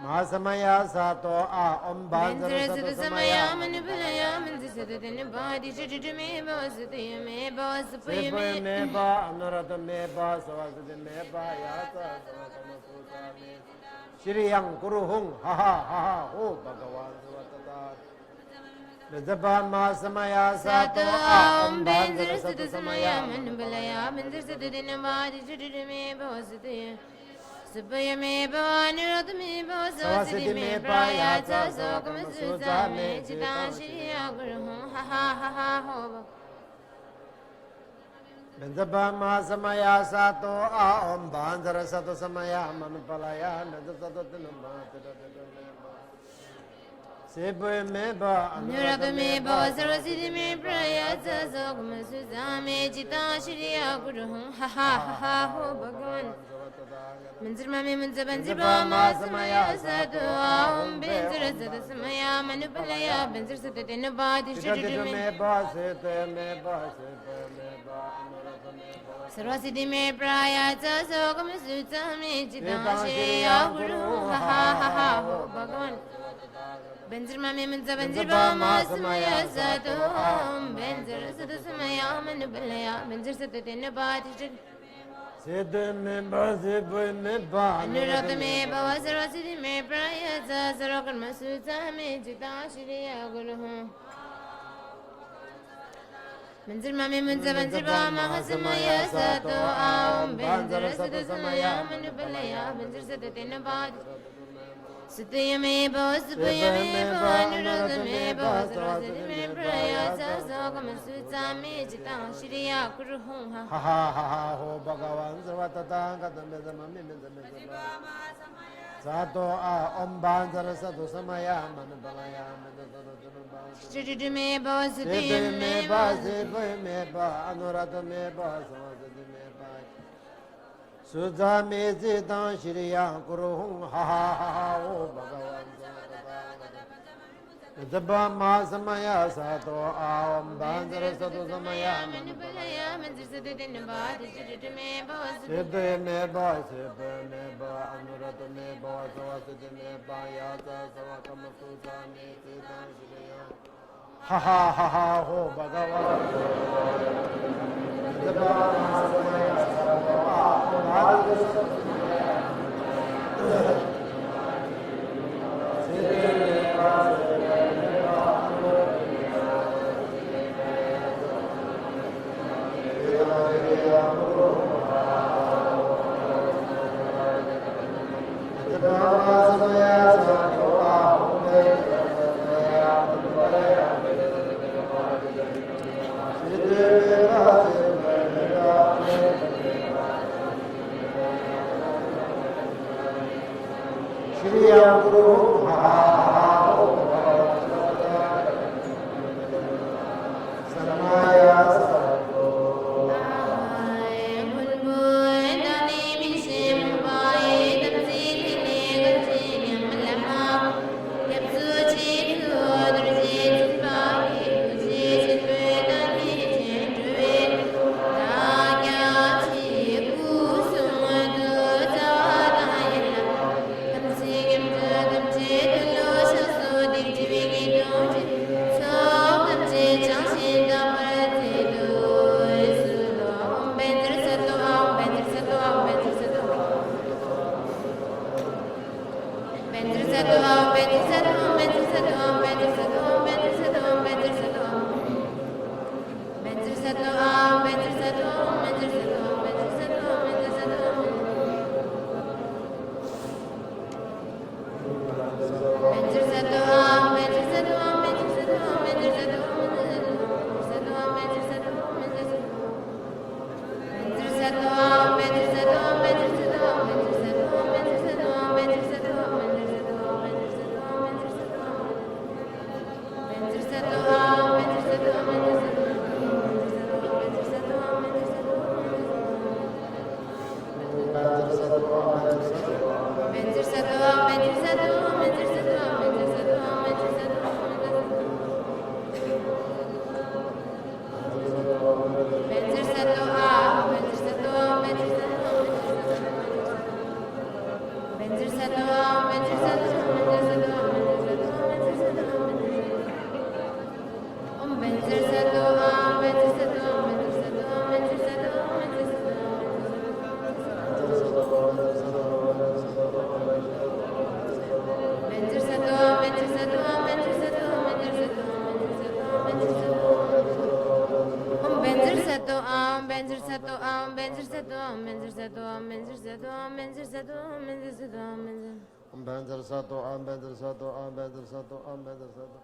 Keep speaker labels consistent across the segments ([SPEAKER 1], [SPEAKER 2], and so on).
[SPEAKER 1] Masamaya Sato Om Bandara
[SPEAKER 2] Manzara Samaya Manipulaya Manzisatan Badi Shitime Bosati Me Bos
[SPEAKER 1] Sepoy
[SPEAKER 2] Puyame
[SPEAKER 1] Meba Anurata Meba Savasati Meba Yasa Savasama Me Shiriyang Guru Hung Ha Ha Ha Ha Ho Bhagavan Savatata Nizaba Masamaya Sato
[SPEAKER 2] Sato
[SPEAKER 1] Om
[SPEAKER 2] Om
[SPEAKER 1] Bandara
[SPEAKER 2] Benzara
[SPEAKER 1] Sato
[SPEAKER 2] Samaya
[SPEAKER 1] Samaya
[SPEAKER 2] Manipulaya Manzisatan Badi Shitime Bosati Subaya me bhavani rata me bhavasati me prayata sokam suta me chitan shriya guru ha ha ha ha ho
[SPEAKER 1] Nizaba Masamaya Sato Om Bandara Sato Samaya Manupalaya Nizaba Sepoy Meba
[SPEAKER 2] Nurata me bhavasati me prayata sokam suta me chitan shriya guru ha ha ha ha ho bhagavan Manzirma me manzabanzirba masamaya sato Om benzara sata samaya manupalaya benzar sata tenabadi shriya Sarvasiti me prayata sokam suta me chitan shriya guru ha ha ha ha ho bhagavan Benzirma me manzabanzirba masamaya sato Om benzara sata samaya manupalaya benzar sata tenabadi shriya Anurata me bhava sarvasiti me prayata sarvakarma sutta me chitta shriya guru Manzirma me manzabanzirva mahasamaya sato Om benzara sata samaya manupalaya benzar sata tenabadi Sutaya me bhava supaya me bhava Anurata me bhava sarvasiti me prayata sarvakarma sutta me chitta shriya guru
[SPEAKER 1] Ha ha ha ha ho Bhagavan Savatata Katameza Mami Sato Om Bandara Sato Samaya Manupalaya
[SPEAKER 2] Shri me bhava sutaya
[SPEAKER 1] Sepoy
[SPEAKER 2] me
[SPEAKER 1] Meba Sepoy Meba Anurata Meba Savasati Meba Sudha Me Zitan Shriya Guru Hung Ha Ha Ha Ha ho Bhagavan Savatata Masamaya Sato Om Bandara Sato Samaya
[SPEAKER 2] manipulaya manzir sata tenabadi Shri me bhava sutaya
[SPEAKER 1] Sepoy Meba Sepoy Meba Anurata Meba Savasati Meba Yasa Savakama Sudha Me Zitan Shriya Ha ha ha ha ho Bhagavan Shriya Guru Ha Ha Ha Samaya Sato
[SPEAKER 2] menzir sato menzir sato menzir sato menzir sato menzir sato menzir
[SPEAKER 1] Om Benzer Sato, Om Benzer Sato, Om Benzer Sato, Om Benzer Sato.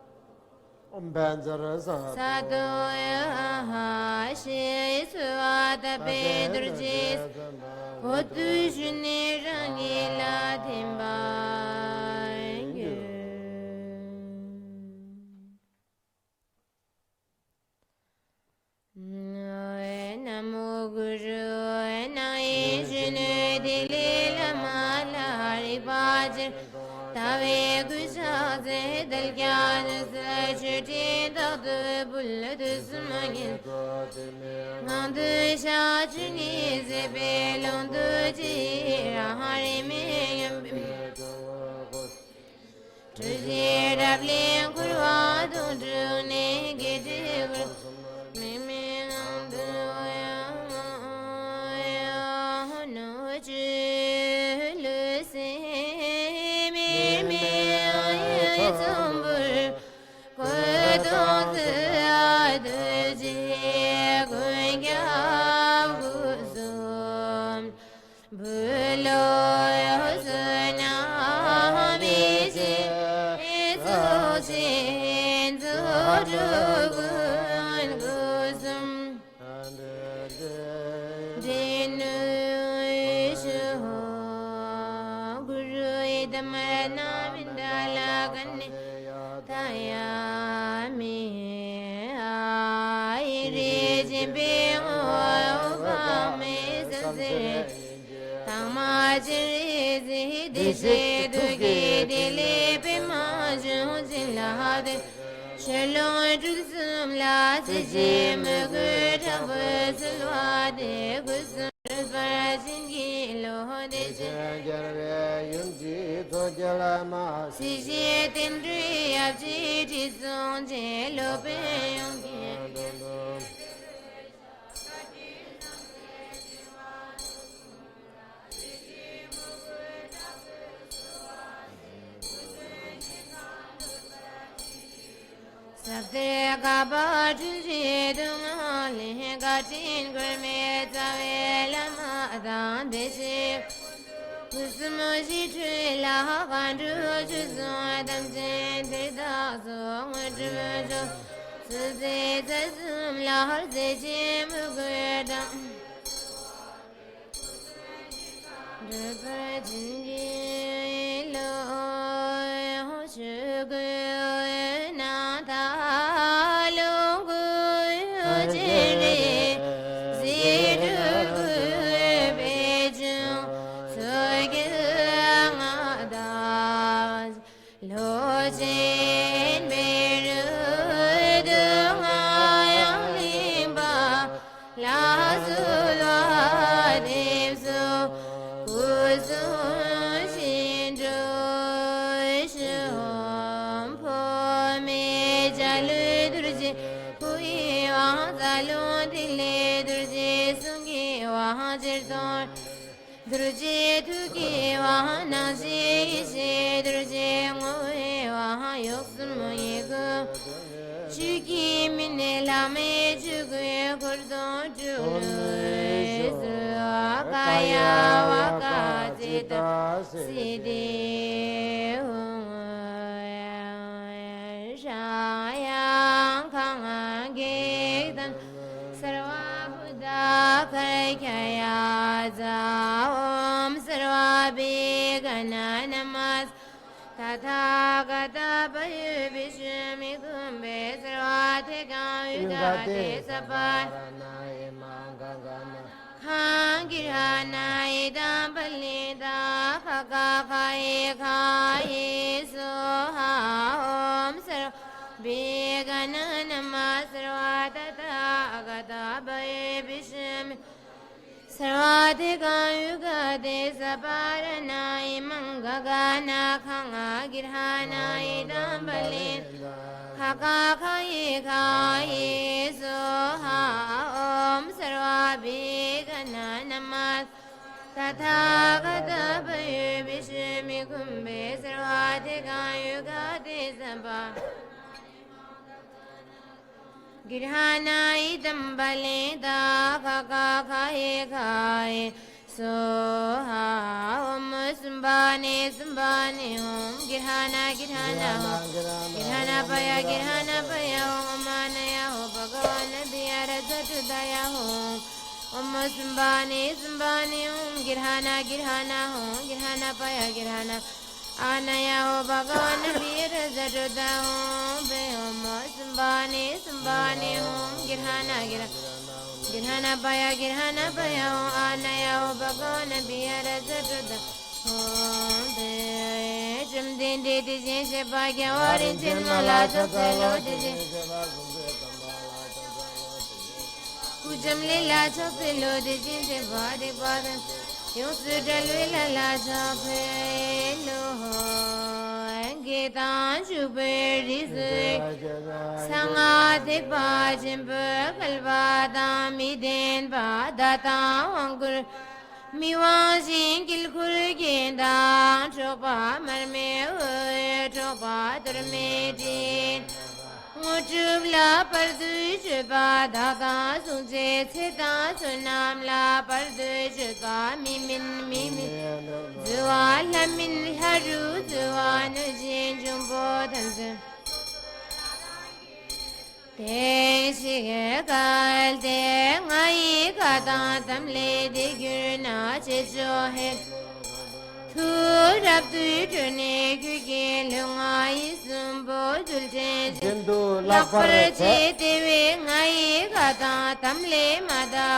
[SPEAKER 1] Om Benzer Sato.
[SPEAKER 2] sato ya shi suada bedrjis Otu juni rangi la timba Namo Guru Nai Junu Dili Lama Lari Bajir Tave Gushaze Dal Gyan Sachiti Dadu Buladu Sumagin Nandu Shachuni Zebelondu Jira Harimi Tuji Rablin Kurwa Dundru Gidi Mimi Shalom Jusum La Sijim Good Abasulwade Gusum Barajingi Lohode
[SPEAKER 1] Yunji Tojalama
[SPEAKER 2] Siji Tindri Abji Jison Jelope Yongi Sabde Gaba Juji Dungali Gatin Gurme Zavela Madan Deshi Kusumuji Trila Gandu Juzon Adam Jendida Zong Jujo Suze Zazum Lahar Zejim Gurdam Dupra Jingi Lo Shugu Druji tuki wahana si si druji ngoe waha yoksun moyego Chuki mine lame chukwe kurdo chulu Akaya waka zeta sidi Shayang kanga gekdan Sarva Buddha karikaya Om Sarva Bhegana Namas Tathagata Payu Vishmi Kumbe Sarvathika Yudhate Sapat Khangirana Idam Palida Khaka Khaye Khaye Soha Om Sarva Bhegana Namas Sarvathagata Payu Vishmi Sarvadhika Yugade Saparana Imangagana Khanga Girhana Idambalin Khaka Khaye Khaye Soha Om Sarvabhigana Namas Tathagata Payu Vishmi Kumbe Sarvadhika Yugade Saparana Girhana idam baleda kaka khaye khaye Soha Om Sumbane Sumbane Om Girhana Girhana Om Girhana Paya Om Manaya Ho Bhagavana Biyara Zatudaya Om Om Sumbane Sumbane Om Girhana Girhana Om Girhana Paya Girhana Anaya Ho Bhagavana Biyara Zatudaya Om Om Sumbane Sumbane Om Girhana Girhana Girhana Paya Om Anaya Ho Bhagavana Biyara Zatudaya Om Jam Din De Dijin Se Bhagya Varin Chin Mala Chapelo Dijin Kujam Lila Chapelo Dijin Se Bhadi Bhadan Yung Sudal Lila Chapelo Getan Shuberi Se Sanga Dekpa Chimpa Kalvada Midin Badata Wangur Miwa Singil Kurgenda Chopa Marme Chopa Termedin Mujubla Pardu Chopa Dada Sunse Seta Sunam La Pardu Chopa Mimin Zua Lamin Haru Zua Nujin Jumbo Tanzan Te shige kal te ngai kata tam le de gyurna che jo he thu rap tu tune kyu ke lungai sum bo jul che lakpar che te we ngai kata tam le ma da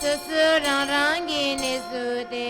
[SPEAKER 2] su su rang rang gi ne su te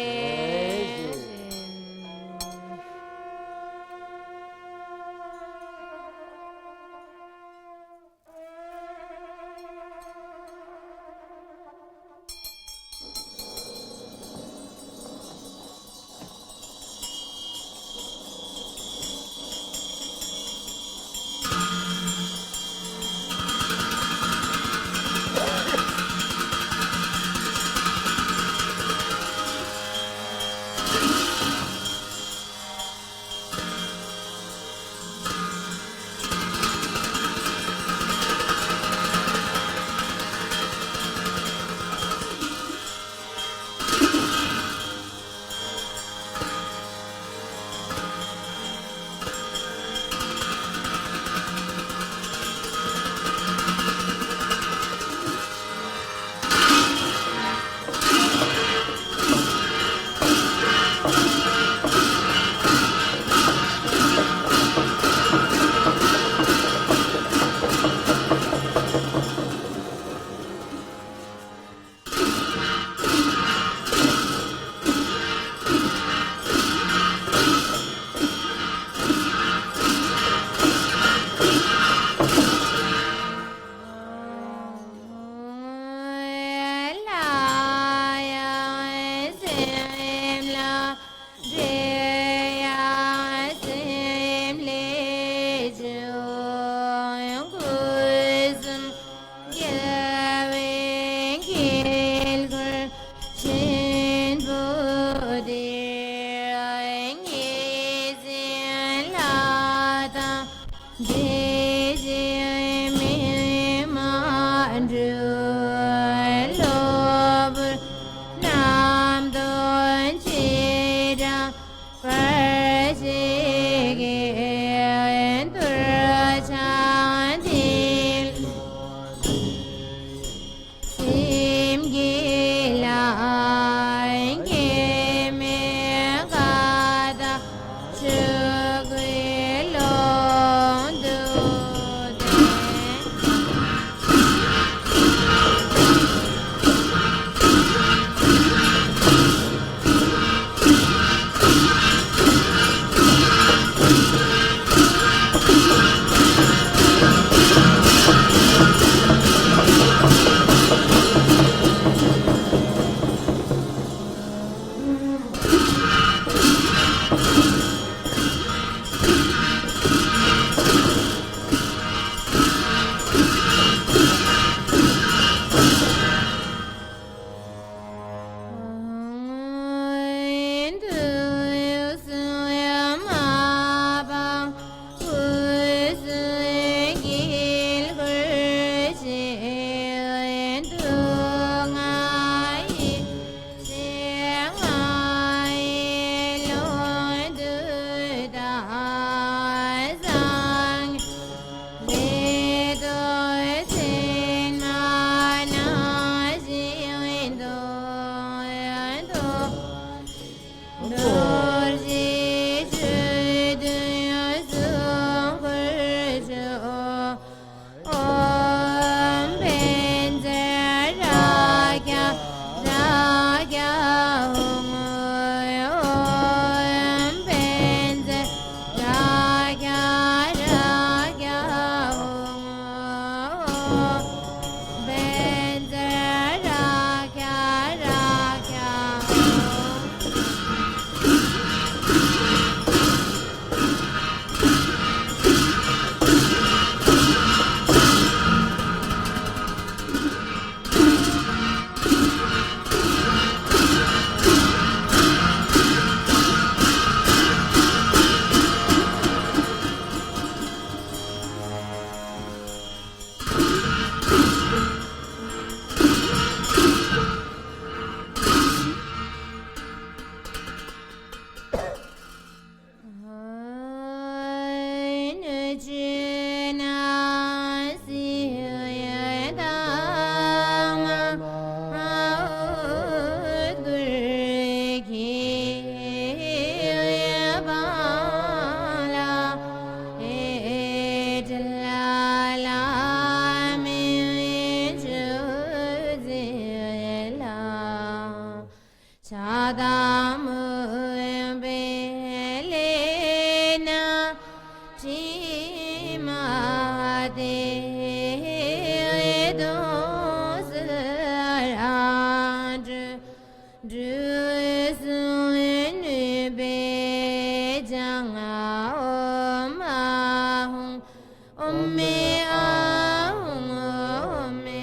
[SPEAKER 2] jang om ahung om me ahung om me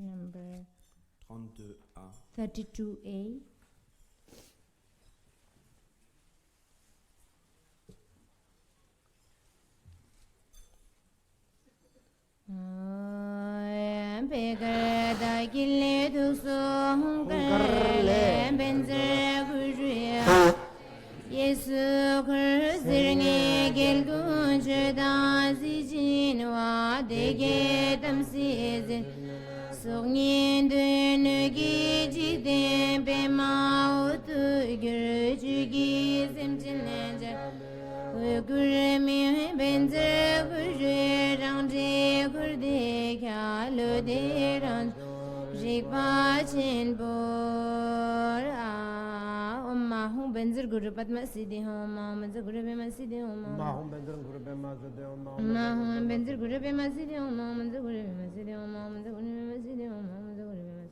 [SPEAKER 2] number
[SPEAKER 3] 32A.
[SPEAKER 2] 32A. Begada gille dusum garle benzer gurya Yesu kırzirni gel guncu da zicin va dege damsizin Sognin dönü gecikten be mautu gürücü gizim cinlence Güremi benzer gurya rangce gurde kâlu de rang Jikbachin bora Mahum benzer guru padma siddhi hum benzer guru bema siddhi hum
[SPEAKER 1] Mahum benzer guru bema siddhi hum
[SPEAKER 2] Mahum benzer guru bema siddhi hum benzer guru bema siddhi hum benzer guru bema siddhi hum benzer guru bema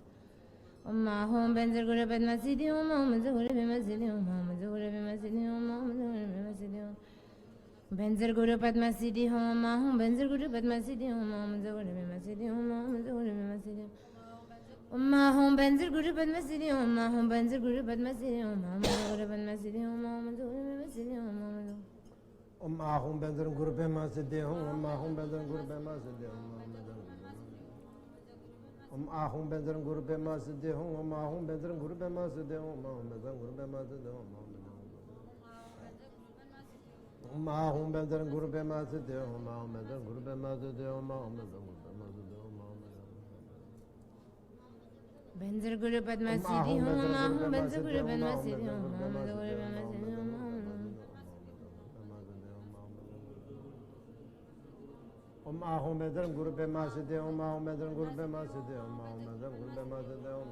[SPEAKER 2] Mahum benzer guru padma siddhi hum benzer guru bema siddhi hum benzer guru bema siddhi hum benzer guru bema siddhi hum Benzer guru padma siddhi hum mahum benzer guru padma siddhi hum benzer guru bema siddhi hum benzer guru bema siddhi hum Mahum benzer guru padma siddhi hum mahum benzer guru padma siddhi hum benzer guru padma siddhi hum benzer guru bema siddhi hum
[SPEAKER 1] Mahum benzer guru bema siddhi hum mahum benzer guru bema siddhi hum Mahum benzer guru bema siddhi hum mahum benzer guru bema siddhi hum mahum benzer guru bema siddhi hum Mahum benzer guru bema siddhi hum mahum benzer guru bema siddhi hum mahum benzer guru bema siddhi hum
[SPEAKER 2] Benzer guru padma siddhi hum mahum benzer guru bema siddhi hum benzer guru bema siddhi hum
[SPEAKER 1] Mahum benzer guru bema siddhi hum mahum benzer guru bema siddhi hum mahum benzer guru bema siddhi hum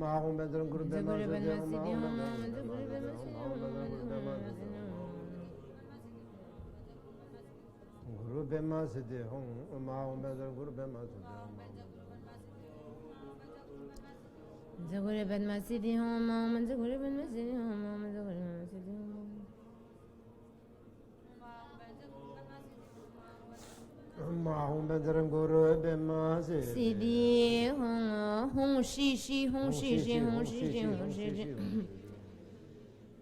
[SPEAKER 1] Mahum benzer guru bema siddhi hum mahum benzer guru bema siddhi hum Guru bema siddhi hum mahum benzer guru bema siddhi hum
[SPEAKER 2] Zagure padma siddhi hum mahum benzer guru bema siddhi hum mahum benzer guru bema siddhi hum
[SPEAKER 1] Mahum benzer guru bema
[SPEAKER 2] siddhi hum shi shi hum shi shi hum shi shi hum shi shi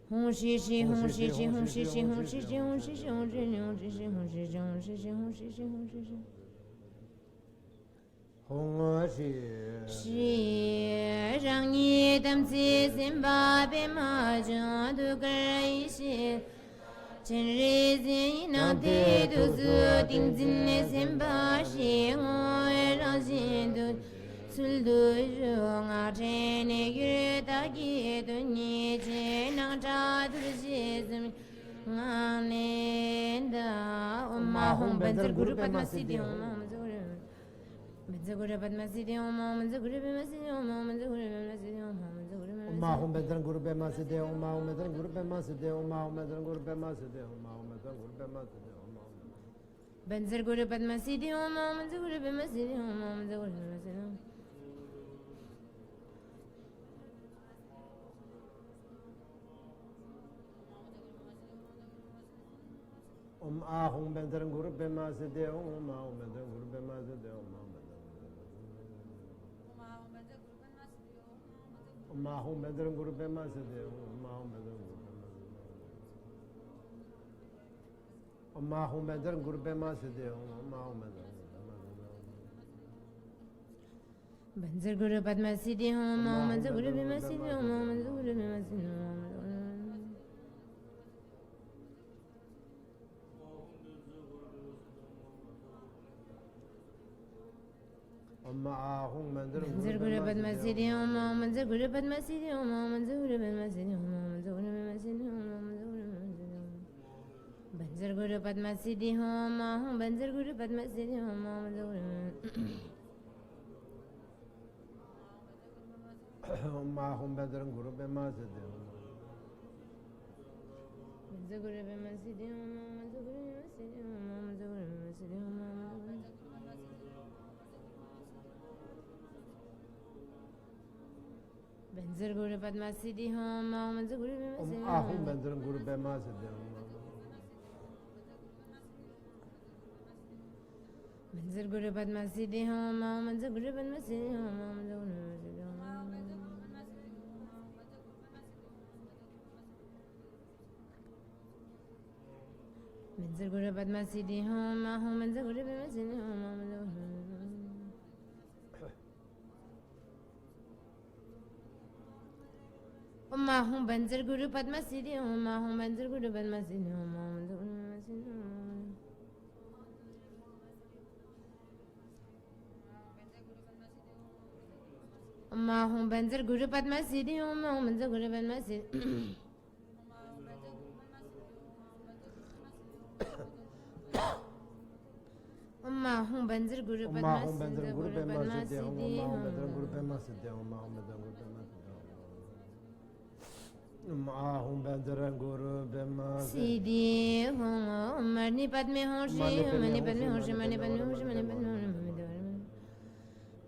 [SPEAKER 2] Hum shi shi hum shi shi hum shi shi hum shi shi hum shi shi hum shi shi hum shi shi hum shi shi hum shi shi hum shi shi hum shi shi
[SPEAKER 1] Hong shi
[SPEAKER 2] shi rang yi dam zi sim ba be ma zheng du gai shi chen ri zin na de du zu ding zin ne sim ba shi ngoi rang zin du sul du zhong a chen ne yu da gi du ni chen nang cha du ji zim ngang ne da ma hum benzer guru padma siddhi hum benzer guru padma siddhi hum benzer guru bema siddhi hum benzer guru bema siddhi hum benzer guru bema
[SPEAKER 1] Mahum benzer guru bema siddhi hum mahum benzer guru bema siddhi hum mahum benzer guru bema siddhi hum mahum benzer guru bema siddhi hum
[SPEAKER 2] benzer guru padma siddhi hum benzer guru bema siddhi hum benzer guru bema siddhi hum
[SPEAKER 1] Ahum benzer guru bema siddhi hum mahum benzer guru bema siddhi hum Mahum benzer guru bema siddhi hum mahum benzer guru bema Mahum benzer guru bema siddhi hum mahum benzer
[SPEAKER 2] benzer guru padma siddhi hum benzer guru bema siddhi hum benzer guru bema siddhi hum
[SPEAKER 1] Ahum benzer
[SPEAKER 2] benzer guru padma siddhi hum benzer guru padma siddhi hum benzer guru bema siddhi hum benzer guru bema siddhi hum benzer guru padma siddhi hum benzer guru padma siddhi hum benzer guru
[SPEAKER 1] Mahum benzer guru bema siddhi hum
[SPEAKER 2] benzer guru bema siddhi hum benzer guru bema siddhi hum benzer guru bema siddhi hum benzer guru padma siddhi hum benzer guru bema siddhi hum
[SPEAKER 1] Ahum benzer guru bema siddhi hum
[SPEAKER 2] Manzar Guru Padma Siddhi Om Manzar Guru Padma Siddhi Om Manzar Guru Padma Siddhi Om Manzar Guru Padma Siddhi Om Manzar Guru Padma Siddhi Om Om Ahum Banzar Guru Padma Siddhi Om Ahum Banzar Guru Padma Siddhi Om Manzar Guru Padma Siddhi Om Ahum Banzar Guru Padma Siddhi Om Ahum Banzar Guru Padma Siddhi Om Ahum Banzar Guru Padma Siddhi Guru Padma Siddhi Om
[SPEAKER 1] Guru Padma Siddhi Om Ahum Banzar Guru Padma
[SPEAKER 2] Siddhi Om Mani Padme Hoshi Mani Padme Hoshi Mani Padme Hoshi Mani Padme Hoshi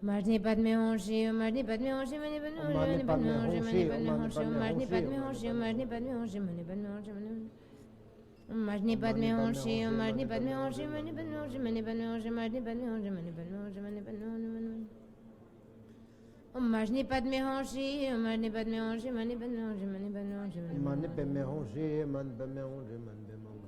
[SPEAKER 2] Marni Padme Hoshi Marni Padme Hoshi Mani Padme Hoshi Mani Padme Hoshi Mani Padme Hoshi Marni Padme Hoshi Mani Padme Hoshi Marni Padme Hoshi Marni Padme Hoshi Mani Padme Hoshi Mani Padme Hoshi Marni Padme Hoshi Mani Padme Hoshi Mani Padme Hoshi Marni Padme Hoshi Marni Padme Hoshi Mani Padme Hoshi Mani Padme Hoshi
[SPEAKER 1] Mani Padme Hoshi Mani Padme Hoshi Mani Padme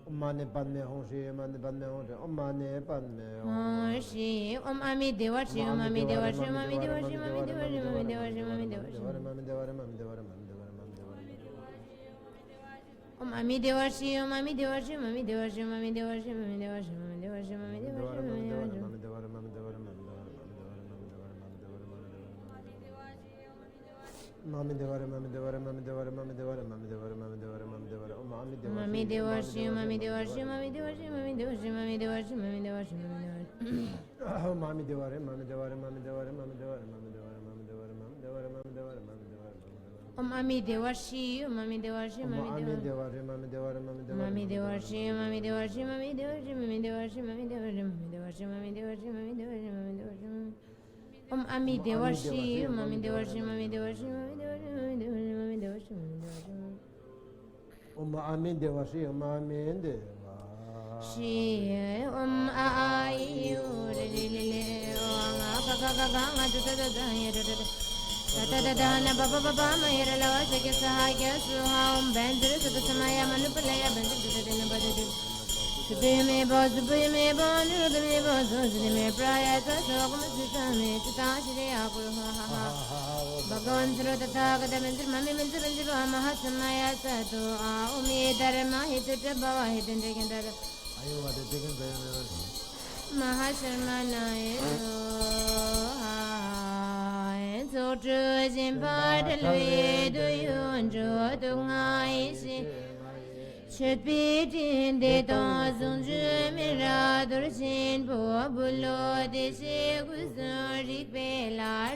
[SPEAKER 1] Mani Padme Hoshi Mani Padme Hoshi Mani Padme
[SPEAKER 2] Hoshi Om Ami Devashi Om Ami Devashi Om Ami Devashi Om Ami Devashi Om Ami Devashi Om Ami Devashi Om Ami Devashi Om Ami Devashi Om Ami Devashi Om Ami Devashi Om Ami Devashi Om Ami Devashi Om Ami Devashi Mami Devara Mami Devara Mami Devara Mami Devara Mami Devara Mami Devara Mami Devara Mami Devashi Mami Devashi Mami Devashi Mami Devashi Mami Devashi Mami Devashi
[SPEAKER 1] Mami Devara Mami Devara Mami Devara Mami Devara Mami Devara Mami Devara Mami Devara Mami Devara Mami Devara
[SPEAKER 2] Om Ami Devashi Mami Devashi Mami
[SPEAKER 1] Devara Mami Devara Mami Devara
[SPEAKER 2] Mami Devashi Mami Devashi Mami Devashi Mami Devashi Mami Devara Mami Devashi Mami Devashi Mami Devashi Mami Devashi Om Ami Devashi Om Ami Devashi Mami Devashi Mami Devashi Mami Devashi Mami Devashi Mami Devashi
[SPEAKER 1] Om Ami Devashi Om Ami
[SPEAKER 2] Devashi Om Ayu Lele Om Akakakanga Tadadana Baba Baba Mayra Lava Sakya Suha Om Bandra Satasamaya Manupalaya Bandra Badadu Subime Boz Subime Bon Rubime Boz Subime Praya Tasokam Sitame Tashri Akuru Bhagavan Srotata Kadamendra Mami Mendra Mahasamaya Sato Umi Dharma Hitata Bava Hitendra Mahasarmana So true in part do you enjoy the nice should be in the dozen Mirador Sin Bobulo de Segusori Bela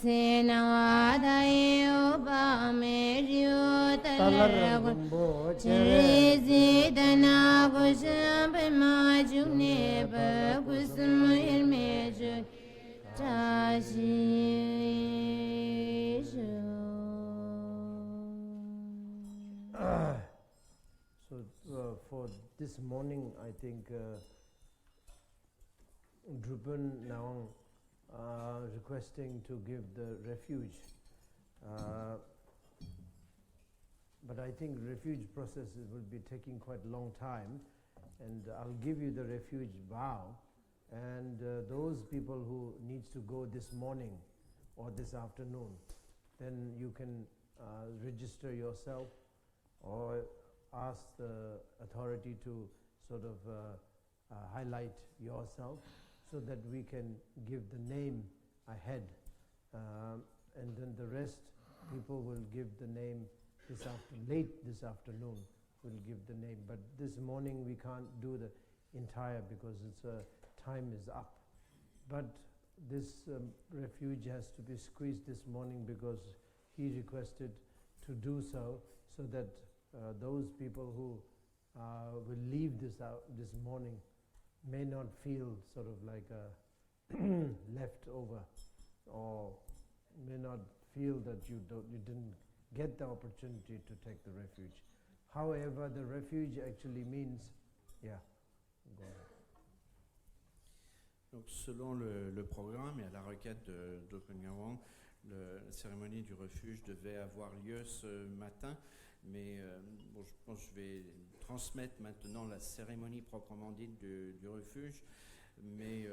[SPEAKER 2] se na wa da yo ba me rio ta
[SPEAKER 1] talar
[SPEAKER 2] la gu
[SPEAKER 1] gumbo
[SPEAKER 2] chiri zi da na gu shan pe ma ju ne ba gu sum il me ju ta shi shu.
[SPEAKER 1] So for this morning, I think Drupan now requesting to give the refuge. But I think refuge process will be taking quite a long time, and I'll give you the refuge vow, and those people who needs to go this morning or this afternoon, then you can register yourself or ask the authority to sort of highlight yourself so that we can give the name ahead, and then the rest people will give the name late this afternoon will give the name, but this morning we can't do the entire because it's time is up. But this refuge has to be squeezed this morning because he requested to do so that those people who will leave this morning may not feel sort of like left over, or may not feel that you didn't get the opportunity to take the refuge. However, the refuge actually means, yeah, go ahead.
[SPEAKER 3] Donc, selon le programme et à la requête de Drupal Ngawang, la cérémonie du refuge devait avoir lieu ce matin, mais bon, je pense que je vais transmettre maintenant la cérémonie proprement dite du refuge, mais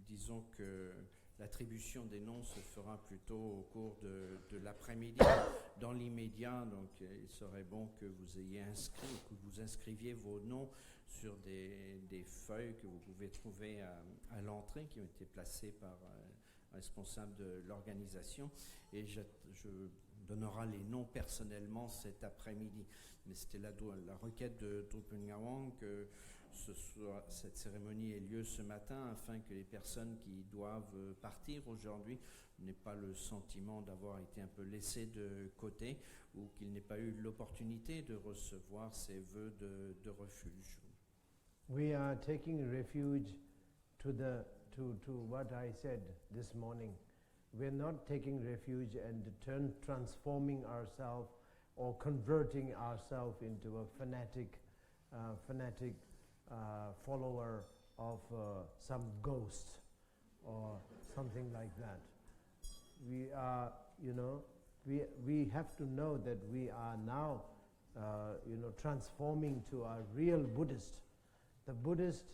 [SPEAKER 3] disons que l'attribution des noms se fera plutôt au cours de l'après-midi, dans l'immédiat. Donc, il serait bon que vous ayez que vous inscriviez vos noms sur des feuilles que vous pouvez trouver à l'entrée, qui ont été placées par un responsable de l'organisation. Et je donnera les noms personnellement cet après-midi. Mais c'était la requête de Drupal Ngawang que cette cérémonie ait lieu ce matin, afin que les personnes qui doivent partir aujourd'hui n'aient pas le sentiment d'avoir été un peu laissées de côté, ou qu'ils n'aient pas eu l'opportunité de recevoir ces vœux de refuge.
[SPEAKER 1] We are taking refuge to what I said this morning. We're not taking refuge and transforming ourselves or converting ourselves into a fanatic follower of some ghost or something like that. We are, we have to know that we are now, transforming to a real Buddhist. The Buddhist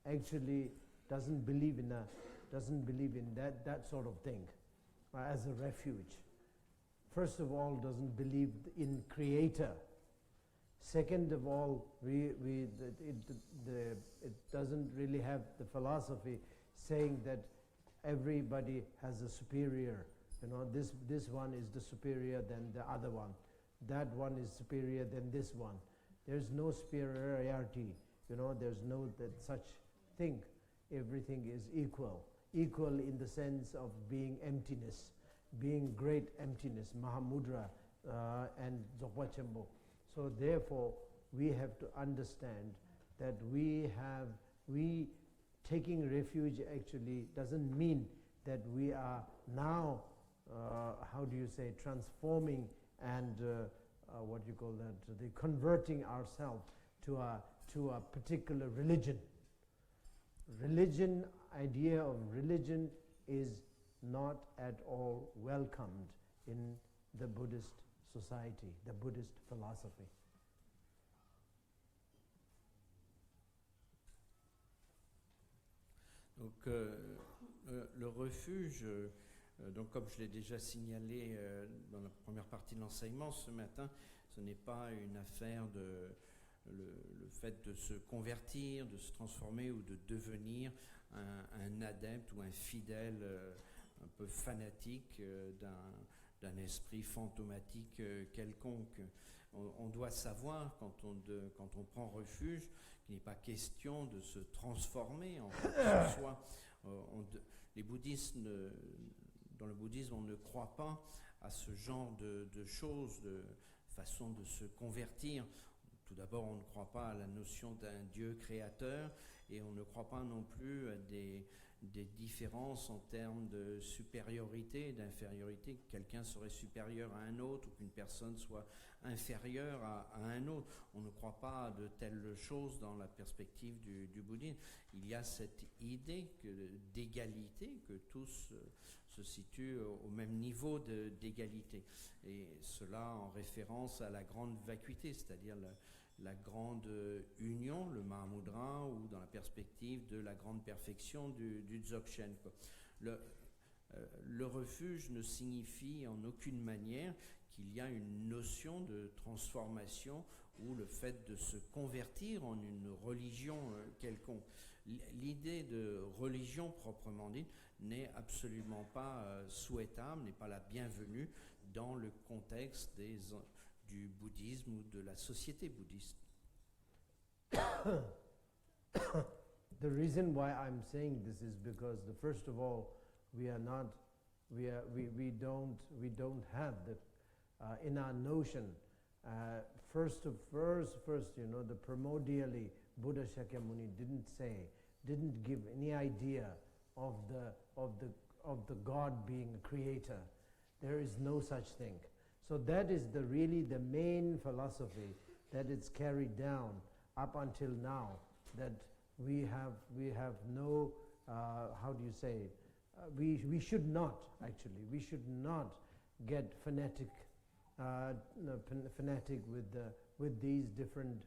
[SPEAKER 1] actually doesn't believe in that sort of thing as a refuge. First of all, doesn't believe in creator. Second of all, it doesn't really have the philosophy saying that everybody has a superior. This one is the superior than the other one. That one is superior than this one. There's no superiority. There's no such thing. Everything is equal. Equal in the sense of being emptiness, being great emptiness, Mahamudra and Dzogpa Chenpo. So therefore, we have to understand that we taking refuge actually doesn't mean that we are now, transforming and converting ourselves to a particular religion. Idea of religion is not at all welcomed in the Buddhist society, the Buddhist philosophy.
[SPEAKER 3] Donc, le refuge, donc comme je l'ai déjà signalé dans la première partie de l'enseignement ce matin, ce n'est pas une affaire de le fait de se convertir, de se transformer ou de devenir un adepte ou un fidèle un peu fanatique d'un esprit fantomatique quelconque. On doit savoir, quand on prend refuge, qu'il n'est pas question de se transformer en quoi que ce soit. Les bouddhistes dans le bouddhisme, on ne croit pas à ce genre de choses, de façon de se convertir. Tout d'abord, on ne croit pas à la notion d'un Dieu créateur et on ne croit pas non plus à des différences en termes de supériorité et d'infériorité, que quelqu'un serait supérieur à un autre ou qu'une personne soit inférieure à un autre. On ne croit pas à de telles choses dans la perspective du bouddhisme. Il y a cette idée d'égalité, que tous se situent au même niveau d'égalité. Et cela en référence à la grande vacuité, c'est-à-dire la grande union, le Mahamudra, ou dans la perspective de la grande perfection du Dzogchen. Le refuge ne signifie en aucune manière qu'il y a une notion de transformation ou le fait de se convertir en une religion quelconque. L'idée de religion proprement dite n'est absolument pas souhaitable, n'est pas la bienvenue dans le contexte du bouddhisme ou de la société bouddhiste.
[SPEAKER 1] The reason why I'm saying this is because first of all, we don't have the in our notion. First, the primordially Buddha Shakyamuni didn't give any idea of the God being a creator. There is no such thing. So that is really the main philosophy that it's carried down up until now. That we have no how do you say? We should not actually. We should not get fanatic with these different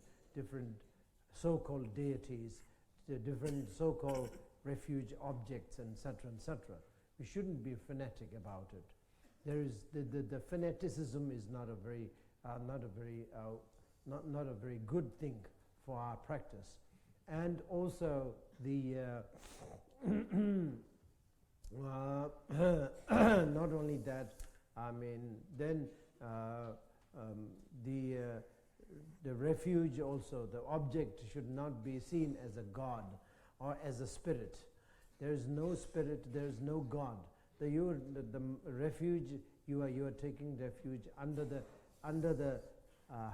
[SPEAKER 1] so-called deities, the different so-called refuge objects, etc., etc. We shouldn't be fanatic about it. There is the fanaticism is not a very good thing for our practice, and also the not only that. I mean, then the refuge also, the object should not be seen as a god or as a spirit. There is no spirit. There is no god. The refuge, you are taking refuge under the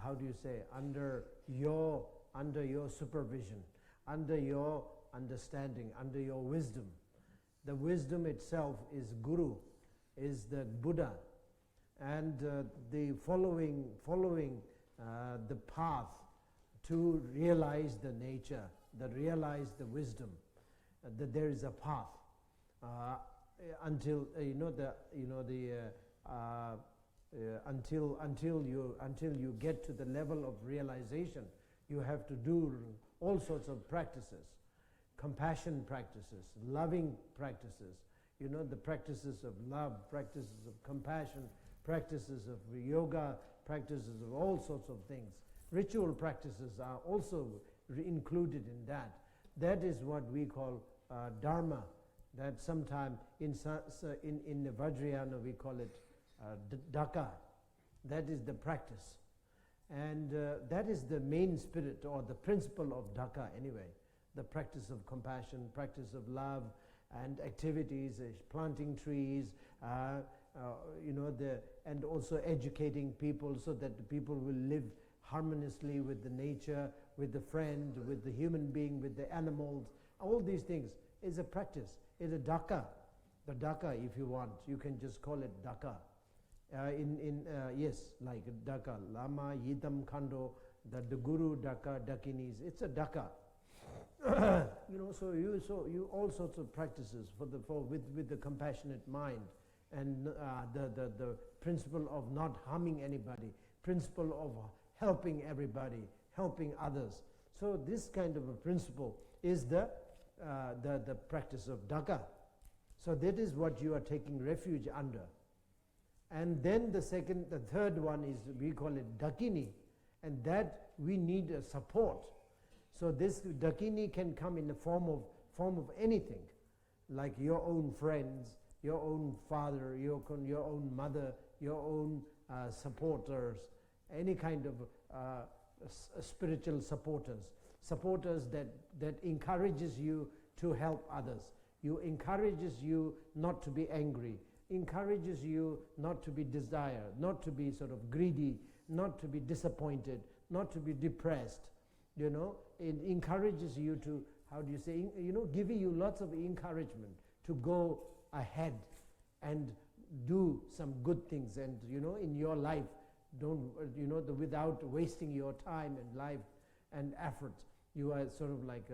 [SPEAKER 1] how do you say, under your supervision, under your understanding, under your wisdom. The wisdom itself is Guru, is the Buddha, and the following the path to realize the nature, that realize the wisdom, that there is a path until until you get to the level of realization. You have to do all sorts of practices, compassion practices, loving practices, the practices of love, practices of compassion, practices of yoga, practices of all sorts of things. Ritual practices are also included in that. That is what we call dharma. That sometime in the Vajrayana we call it dhaka. That is the practice. And that is the main spirit or the principle of dhaka anyway. The practice of compassion, practice of love, and activities, planting trees, and also educating people so that the people will live harmoniously with the nature, with the friend, with the human being, with the animals. All these things is a practice, is a dhaka. The dhaka, if you want, you can just call it dhaka. Yes, like dhaka, lama, yidam, khando, the guru dhaka, dakinis. It's a dhaka. So you all sorts of practices with the compassionate mind, and the principle of not harming anybody, principle of helping everybody, helping others. So this kind of a principle is the practice of dhaka. So that is what you are taking refuge under. And then the third one is, we call it dakini, and that we need a support. So this dakini can come in the form of anything, like your own friends, your own father, your own mother, your own supporters, any kind of spiritual supporters that encourages you to help others. You encourages you not to be angry, encourages you not to be desired, not to be sort of greedy, not to be disappointed, not to be depressed. You know, it encourages you to, how do you say, you know, giving you lots of encouragement to go ahead and do some good things, and you know, in your life, don't, you know, without wasting your time and life and effort. You are sort of like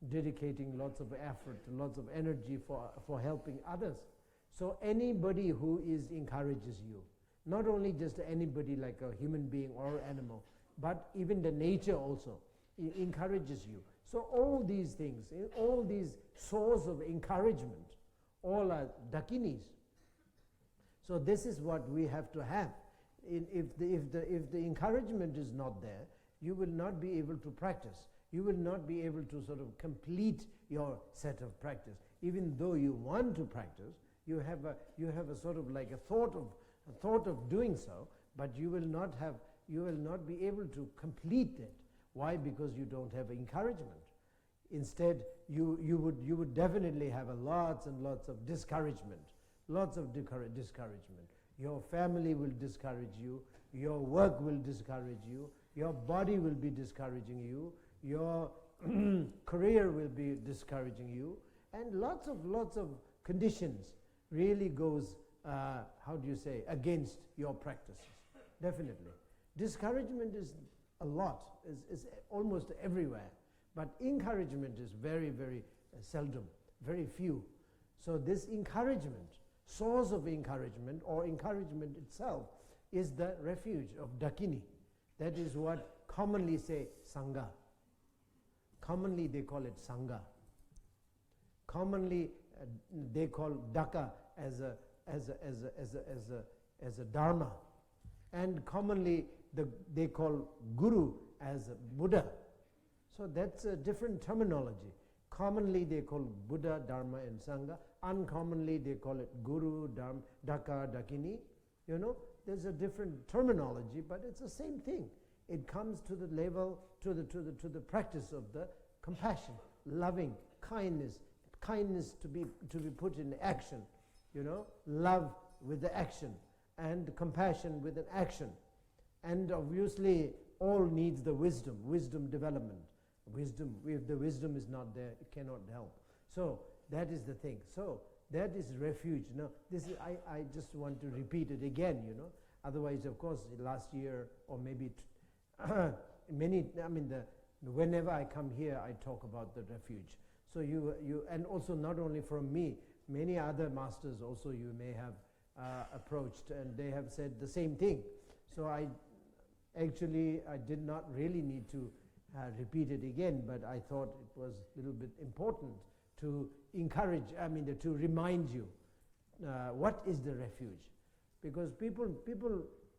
[SPEAKER 1] dedicating lots of effort, lots of energy for helping others. So anybody who encourages you, not only just anybody like a human being or animal, but even the nature also encourages you. So all these things, all these sources of encouragement, all are dakinis. So this is what we have to have. If the encouragement is not there, you will not be able to practice. You will not be able to sort of complete your set of practice. Even though you want to practice, you have a sort of like a thought of doing so, but you will not be able to complete it. Why? Because you don't have encouragement. Instead, you would definitely have lots and lots of discouragement, lots of discouragement. Your family will discourage you, your work will discourage you, your body will be discouraging you, your career will be discouraging you, and lots of conditions really goes, how do you say, against your practices. Definitely. Discouragement is a lot, is almost everywhere, but encouragement is very, very seldom, very few. So this encouragement, source of encouragement or encouragement itself, is the refuge of Dakini. That is what commonly say Sangha. Commonly they call it Sangha. Commonly they call Daka as a Dharma, and commonly they call Guru as a Buddha. So that's a different terminology. Commonly they call Buddha, Dharma and Sangha. Uncommonly they call it Guru, Dharma, Daka, Dakini. You know, there's a different terminology, but it's the same thing. It comes to the level, to the practice of the compassion, loving, kindness to be put in action. You know, love with the action, and compassion with an action. And obviously, all needs the wisdom development. Wisdom, if the wisdom is not there, it cannot help. So that is the thing. So that is refuge. Now, this is, I just want to repeat it again, you know. Otherwise, of course, last year or maybe whenever I come here, I talk about the refuge. So and also not only from me, many other masters also you may have approached, and they have said the same thing. So I did not really need to repeat it again, but I thought it was a little bit important to encourage, to remind you what is the refuge. Because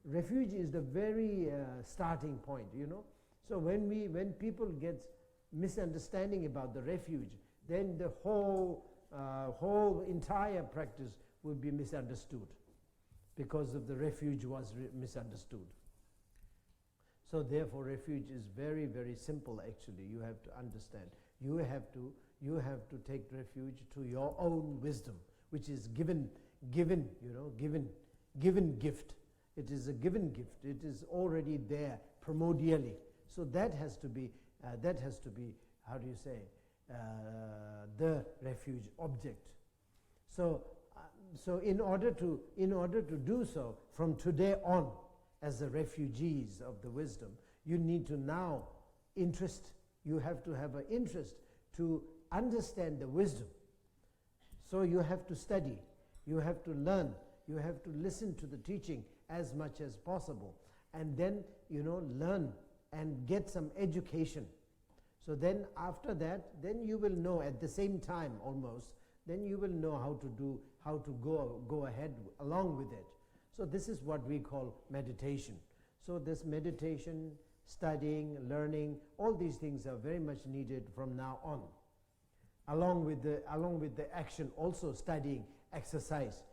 [SPEAKER 1] refuge is the very starting point, you know. So when people get misunderstanding about the refuge, then the whole entire practice will be misunderstood, because of the refuge was misunderstood. So therefore, refuge is very, very simple. Actually, you have to understand. You have to take refuge to your own wisdom, which is given gift. It is a given gift. It is already there primordially. So that has to be, how do you say, the refuge object. So in order to do so, from today on, as the refugees of the wisdom, you need to now you have to have an interest to understand the wisdom. So you have to study, you have to learn, you have to listen to the teaching as much as possible, and then, you know, learn and get some education. So then after that, then you will know at the same time almost, then you will know how to go ahead along with it. So this is what we call meditation. So this meditation, studying, learning, all these things are very much needed from now on. Along with the action, also studying, exercise,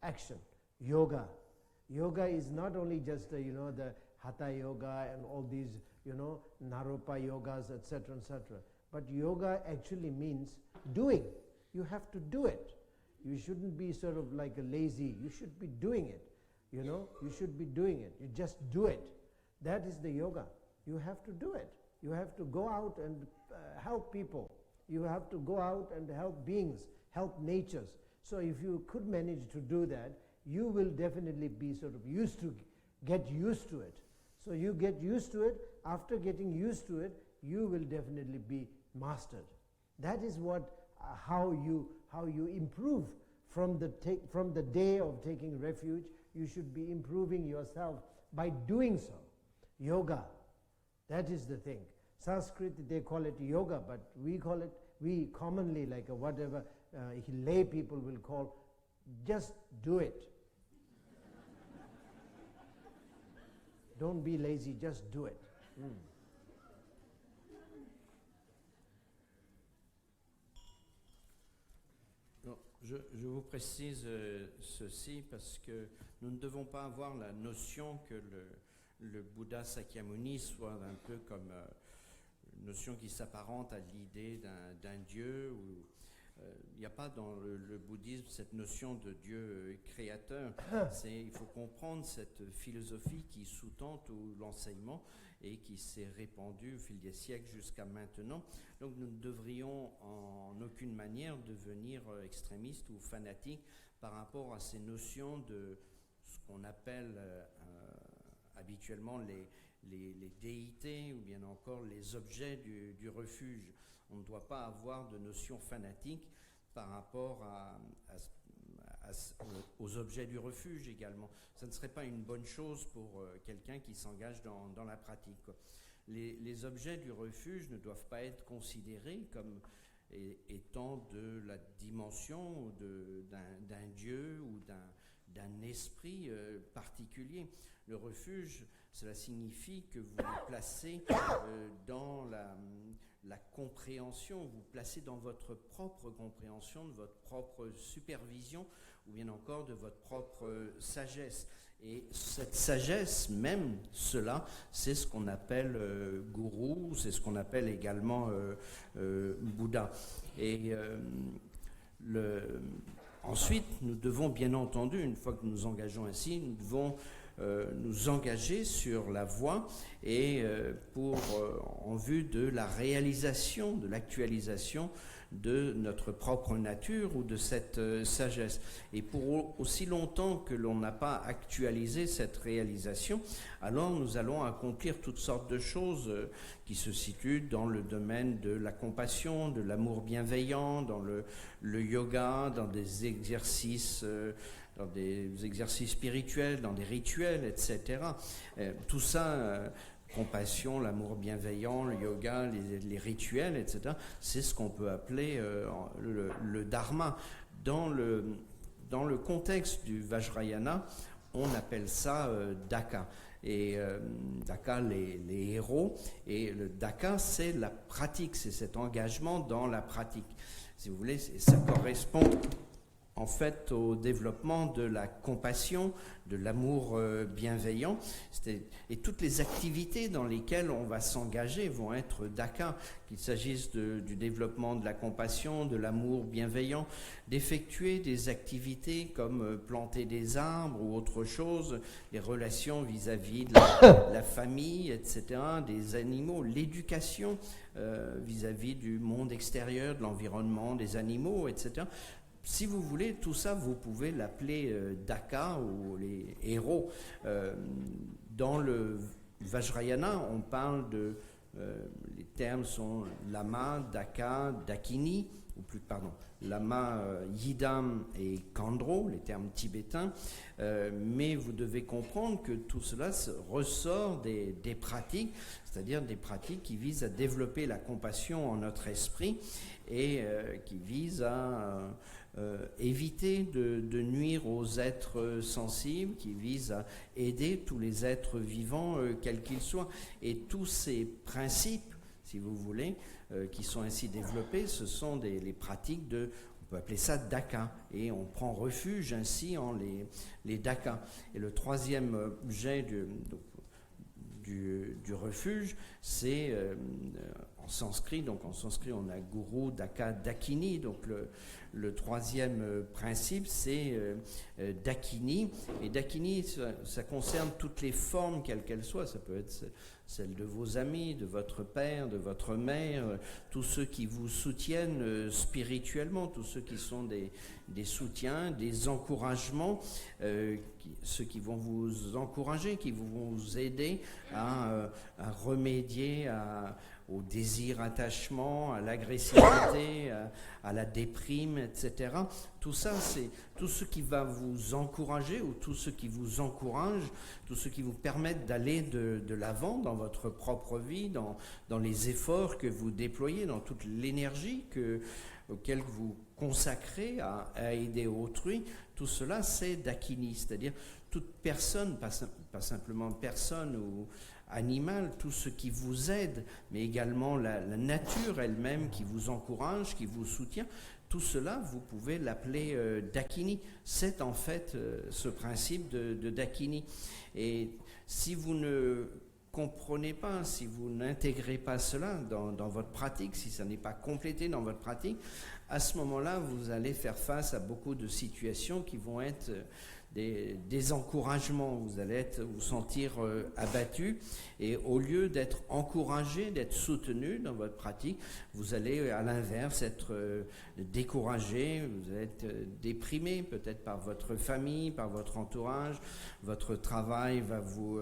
[SPEAKER 1] action, yoga. Yoga is not only just the Hatha yoga and all these, Naropa yogas, etc., etc. But yoga actually means doing. You have to do it. You shouldn't be sort of like a lazy. You should be doing it. You know, you should be doing it. You just do it. That is the yoga. You have to do it. You have to go out and help people. You have to go out and help beings, help natures. So if you could manage to do that, you will definitely be sort of get used to it. So you get used to it. After getting used to it, you will definitely be mastered. That is what how you improve from the day of taking refuge. You should be improving yourself by doing so. Yoga, that is the thing. Sanskrit, they call it yoga, but we commonly, like whatever lay people will call, just do it. Don't be lazy, just do it.
[SPEAKER 3] Je vous précise ceci parce que nous ne devons pas avoir la notion que le Bouddha Sakyamuni soit un peu comme une notion qui s'apparente à l'idée d'un dieu. Il n'y a pas dans le bouddhisme cette notion de Dieu créateur. Il faut comprendre cette philosophie qui sous-tend tout l'enseignement et qui s'est répandue au fil des siècles jusqu'à maintenant. Donc nous ne devrions en aucune manière devenir extrémistes ou fanatiques par rapport à ces notions de ce qu'on appelle habituellement les déités ou bien encore les objets du refuge. On ne doit pas avoir de notion fanatique par rapport aux objets du refuge également. Ça ne serait pas une bonne chose pour quelqu'un qui s'engage dans la pratique, quoi. Les objets du refuge ne doivent pas être considérés comme étant de la dimension d'un dieu ou d'un esprit particulier. Le refuge, cela signifie que vous vous placez dans la compréhension, vous placez dans votre propre compréhension, de votre propre supervision, ou bien encore de votre propre sagesse. Et cette sagesse, même cela, c'est ce qu'on appelle gourou, c'est ce qu'on appelle également Bouddha. Et ensuite, nous devons bien entendu, une fois que nous nous engageons ainsi, nous devons nous engager sur la voie et en vue de la réalisation, de l'actualisation de notre propre nature ou de cette sagesse. Et pour aussi longtemps que l'on n'a pas actualisé cette réalisation, alors nous allons accomplir toutes sortes de choses qui se situent dans le domaine de la compassion, de l'amour bienveillant, dans le yoga, dans des exercices spirituels, dans des rituels, etc. Tout ça, compassion, l'amour bienveillant, le yoga, les rituels, etc., c'est ce qu'on peut appeler le dharma. Dans le contexte du Vajrayana, on appelle ça Daka. Et Daka, les héros. Et le Daka, c'est la pratique, c'est cet engagement dans la pratique. Si vous voulez, ça correspond en fait au développement de la compassion, de l'amour bienveillant. Et toutes les activités dans lesquelles on va s'engager vont être Daka, qu'il s'agisse du développement de la compassion, de l'amour bienveillant, d'effectuer des activités comme planter des arbres ou autre chose, les relations vis-à-vis de la famille, etc., des animaux, l'éducation vis-à-vis du monde extérieur, de l'environnement, des animaux, etc. Si vous voulez, tout ça, vous pouvez l'appeler Daka ou les héros. Dans le Vajrayana, on parle les termes sont Lama, Daka, Dakini, Lama, Yidam et Kandro, les termes tibétains. Mais vous devez comprendre que tout cela ressort des pratiques, c'est-à-dire des pratiques qui visent à développer la compassion en notre esprit et qui visent à éviter de nuire aux êtres sensibles, qui visent à aider tous les êtres vivants, quels qu'ils soient. Et tous ces principes, si vous voulez, qui sont ainsi développés, ce sont les pratiques on peut appeler ça Daka, et on prend refuge ainsi en les Daka. Et le troisième objet du refuge, c'est en sanskrit. Donc en sanskrit, on a Guru, Daka, Dakini. Donc le troisième principe, c'est Dakini. Et Dakini, ça concerne toutes les formes, quelles qu'elles soient. Ça peut être celle de vos amis, de votre père, de votre mère, tous ceux qui vous soutiennent spirituellement, tous ceux qui sont des soutiens, des encouragements, ceux qui vont vous encourager, qui vont vous aider à remédier au désir attachement, à l'agressivité, à la déprime, etc. Tout ça, c'est tout ce qui va vous encourager ou tout ce qui vous encourage, tout ce qui vous permettent d'aller de l'avant dans votre propre vie, dans les efforts que vous déployez, dans toute l'énergie auquel vous consacrez à aider autrui. Tout cela, c'est Dakini, c'est-à-dire toute personne, pas simplement personne ou animal, tout ce qui vous aide, mais également la nature elle-même qui vous encourage, qui vous soutient, tout cela, vous pouvez l'appeler Dakini. C'est en fait ce principe de Dakini. Et si vous ne comprenez pas, si vous n'intégrez pas cela dans votre pratique, si ça n'est pas complété dans votre pratique, à ce moment-là, vous allez faire face à beaucoup de situations qui vont être des encouragements. Vous allez vous sentir abattu, et au lieu d'être encouragé, d'être soutenu dans votre pratique, vous allez à l'inverse être découragé, vous allez être déprimé peut-être par votre famille, par votre entourage, votre travail va vous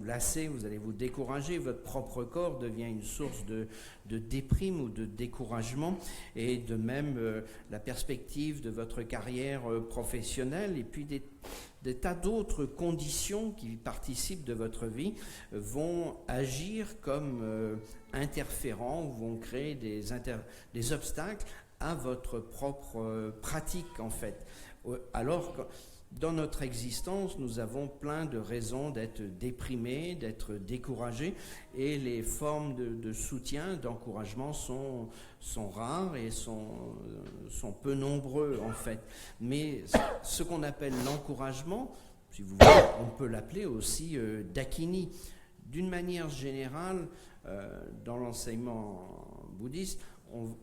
[SPEAKER 3] lasser, vous allez vous décourager, votre propre corps devient une source de déprime ou de découragement, et de même la perspective de votre carrière professionnelle et puis des tas d'autres conditions qui participent de votre vie vont agir comme interférents, ou vont créer des obstacles à votre propre pratique en fait. Alors que dans notre existence, nous avons plein de raisons d'être déprimés, d'être découragés, et les formes de soutien, d'encouragement sont rares et sont peu nombreux en fait. Mais ce qu'on appelle l'encouragement, si vous voulez, on peut l'appeler aussi Dakini. D'une manière générale, dans l'enseignement bouddhiste,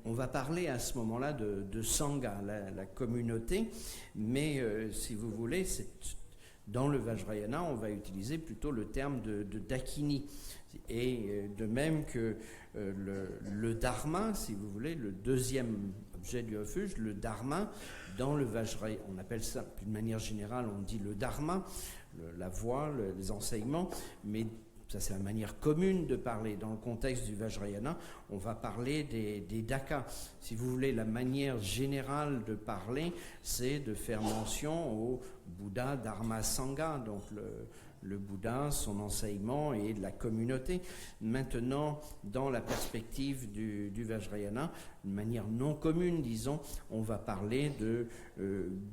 [SPEAKER 3] on va parler à ce moment-là de Sangha, la communauté, mais si vous voulez, dans le Vajrayana, on va utiliser plutôt le terme de Dakini. Et de même que le Dharma, si vous voulez, le deuxième objet du refuge, le Dharma, dans le Vajrayana, on appelle ça, d'une manière générale, on dit le Dharma, la voie, les enseignements, mais ça c'est la manière commune de parler. Dans le contexte du Vajrayana, on va parler des dakas. Si vous voulez, la manière générale de parler, c'est de faire mention au Bouddha, Dharma, Sangha, donc le Bouddha, son enseignement et la communauté. Maintenant, dans la perspective du Vajrayana, de manière non commune, disons, on va parler de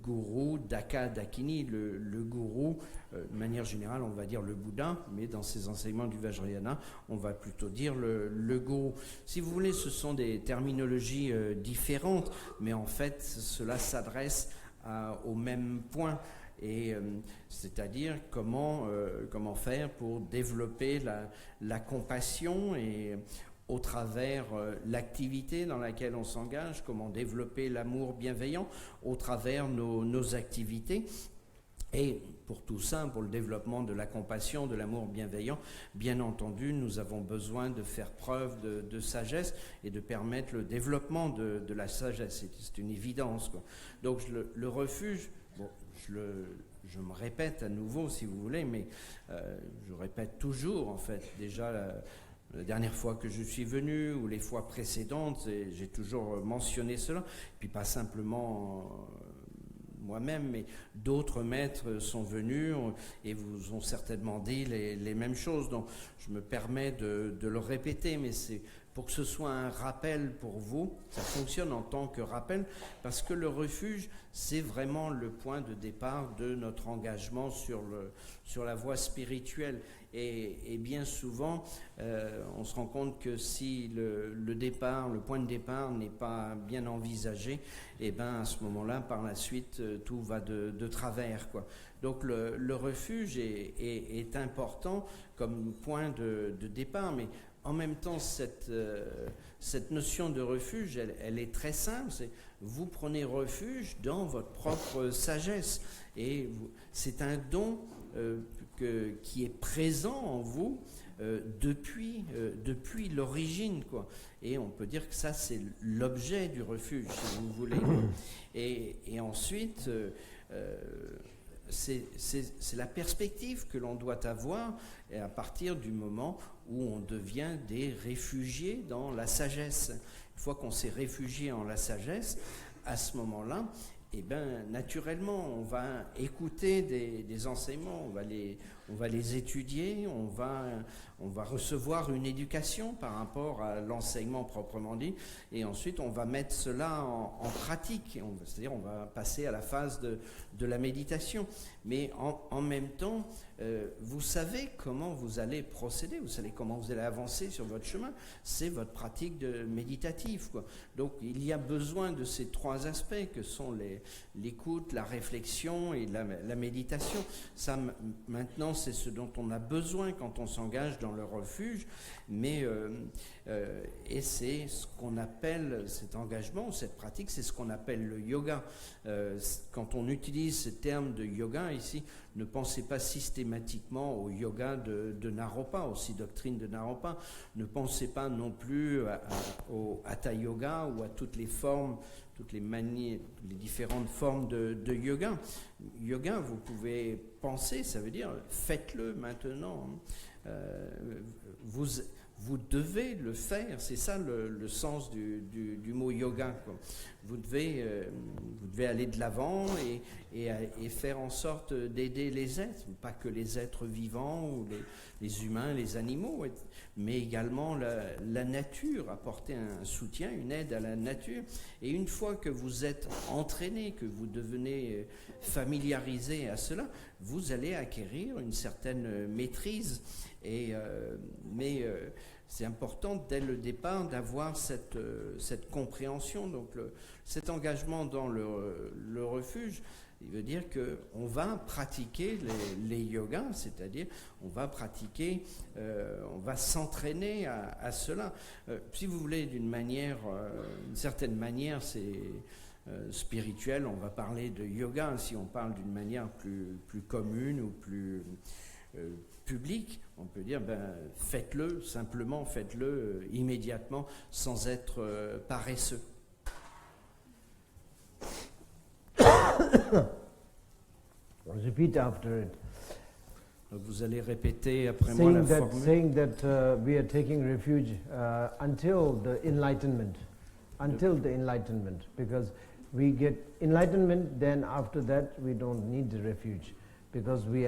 [SPEAKER 3] Guru, Daka, Dakini. Le Guru, de manière générale, on va dire le Bouddha, mais dans ses enseignements du Vajrayana, on va plutôt dire le Guru. Si vous voulez, ce sont des terminologies différentes, mais en fait, cela s'adresse au même point. Et c'est-à-dire comment faire pour développer la compassion et au travers l'activité dans laquelle on s'engage, comment développer l'amour bienveillant au travers nos activités. Et pour tout ça, pour le développement de la compassion, de l'amour bienveillant, bien entendu, nous avons besoin de faire preuve de sagesse et de permettre le développement de la sagesse. C'est une évidence, quoi. Donc le refuge, bon, je me répète à nouveau si vous voulez, mais je répète toujours en fait. Déjà la dernière fois que je suis venu ou les fois précédentes, j'ai toujours mentionné cela. Puis pas simplement moi-même, mais d'autres maîtres sont venus et vous ont certainement dit les mêmes choses. Donc je me permets de le répéter, mais c'est pour que ce soit un rappel pour vous. Ça fonctionne en tant que rappel, parce que le refuge, c'est vraiment le point de départ de notre engagement sur la voie spirituelle. Et bien souvent, on se rend compte que si le point de départ n'est pas bien envisagé, et ben à ce moment-là, par la suite, tout va de travers, quoi. Donc le refuge est important comme point de départ, mais en même temps, cette notion de refuge, elle est très simple. Vous prenez refuge dans votre propre sagesse. Et c'est un don qui est présent en vous depuis l'origine, quoi. Et on peut dire que ça, c'est l'objet du refuge, si vous voulez. Et ensuite, c'est la perspective que l'on doit avoir à partir du moment où on devient des réfugiés dans la sagesse. Une fois qu'on s'est réfugié en la sagesse, à ce moment-là, eh bien, naturellement, on va écouter des enseignements, on va les étudier, on va recevoir une éducation par rapport à l'enseignement proprement dit, et ensuite on va mettre cela en pratique, c'est-à-dire on va passer à la phase de la méditation. Mais en même temps, vous savez comment vous allez procéder, vous savez comment vous allez avancer sur votre chemin, c'est votre pratique méditative, quoi. Donc il y a besoin de ces trois aspects que sont l'écoute, la réflexion et la méditation. Ça, maintenant, c'est ce dont on a besoin quand on s'engage dans le refuge, mais et c'est ce qu'on appelle cet engagement, cette pratique, c'est ce qu'on appelle le yoga. Quand on utilise ce terme de yoga ici, ne pensez pas systématiquement au yoga de Naropa, aux 6 doctrines de Naropa. Ne pensez pas non plus au hatha yoga ou à toutes les formes, toutes les manies, les différentes formes de yoga. Yoga, vous pouvez penser, ça veut dire faites-le maintenant. Vous devez le faire, c'est ça le sens du mot yoga, quoi. Vous devez aller de l'avant et faire en sorte d'aider les êtres, pas que les êtres vivants ou les humains, les animaux, mais également la nature, apporter un soutien, une aide à la nature. Et une fois que vous êtes entraîné, que vous devenez familiarisé à cela, vous allez acquérir une certaine maîtrise. Mais c'est important dès le départ d'avoir cette compréhension. Donc cet engagement dans le refuge, il veut dire qu'on va pratiquer les yogas, c'est-à-dire on va pratiquer, on va s'entraîner à cela. Si vous voulez, d'une certaine manière, c'est spirituel, on va parler de yoga. Si on parle d'une manière plus commune ou plus public, on peut dire faites-le, simplement faites-le immédiatement sans être paresseux.
[SPEAKER 1] Repeat after it.
[SPEAKER 3] Donc vous allez répéter après moi la formule.
[SPEAKER 1] Saying that we are taking refuge until the enlightenment, because we get enlightenment, then after that we don't need the refuge. Because we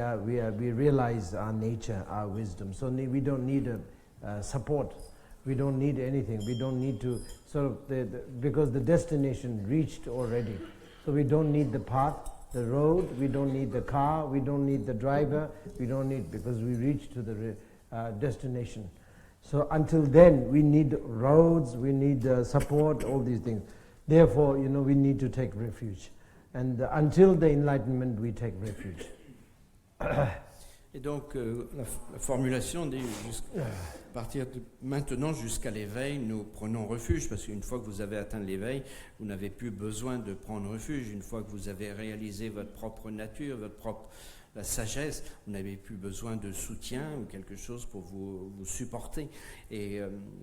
[SPEAKER 1] realize our nature, our wisdom. So we don't need support. We don't need anything. We don't need to because the destination reached already. So we don't need the path, the road. We don't need the car. We don't need the driver. We don't need, because we reached to the destination. So until then, we need roads. We need support. All these things. Therefore, we need to take refuge. And until the enlightenment, we take refuge.
[SPEAKER 3] Et donc la formulation dit à partir de maintenant jusqu'à l'éveil, nous prenons refuge, parce qu'une fois que vous avez atteint l'éveil, vous n'avez plus besoin de prendre refuge. Une fois que vous avez réalisé votre propre nature, la sagesse, vous n'avez plus besoin de soutien ou quelque chose pour vous supporter et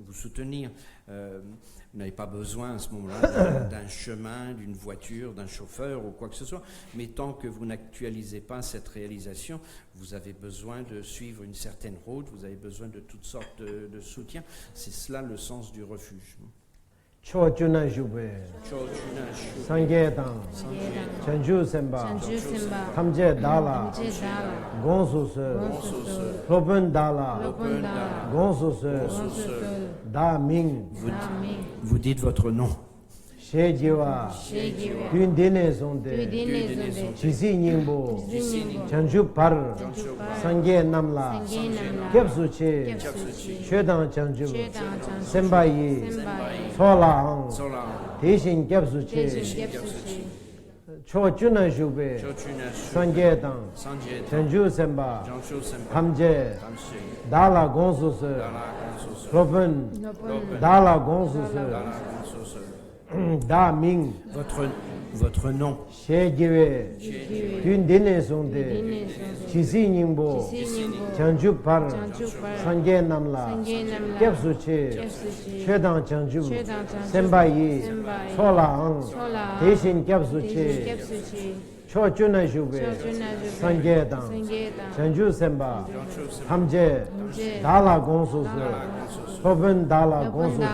[SPEAKER 3] vous soutenir. Vous n'avez pas besoin à ce moment-là d'un chemin, d'une voiture, d'un chauffeur ou quoi que ce soit. Mais tant que vous n'actualisez pas cette réalisation, vous avez besoin de suivre une certaine route, vous avez besoin de toutes sortes de soutien. C'est cela le sens du refuge.
[SPEAKER 1] Chochuna Jube, Sangetan, Chanju Semba, Kamje Dala, Gonsus, Lopen Dala, Gonsus, Da Ming.
[SPEAKER 3] Vous dites votre nom.
[SPEAKER 1] Shejiwa, Dune Zonde, Chisi Nyingbo, Chanju Par, Sange Namla, Kepsuche, Shedan Chanju, Sembayi, Sola, Tishin Kepsuche, Chochuna Shube,
[SPEAKER 3] Chochuna
[SPEAKER 1] Sanje Tang,
[SPEAKER 3] Sanje
[SPEAKER 1] Chanju Semba,
[SPEAKER 3] Janshu Sempa
[SPEAKER 1] Hamje,
[SPEAKER 3] Tamshe
[SPEAKER 1] Dala Gonsu Se,
[SPEAKER 3] Dala Gansu
[SPEAKER 1] Lopen,
[SPEAKER 2] Lopen.
[SPEAKER 1] Dala Gonsu Se,
[SPEAKER 3] Dala Gansu Se.
[SPEAKER 1] Da Ming,
[SPEAKER 3] Votre nom,
[SPEAKER 1] She Jiwe, Dun Dine Sonde, Chisi Nyingbo, Chanju Par, Sanje Namla, Kepsu Che, Shedang Chanju, Semba Yi, Sola Ang, Deshin Kepsu Che, Chochuna Shube, Sanje Dang, Chanju Semba, Hamje, Dala Gonsu Se, Lopen Dala Gonsu Se,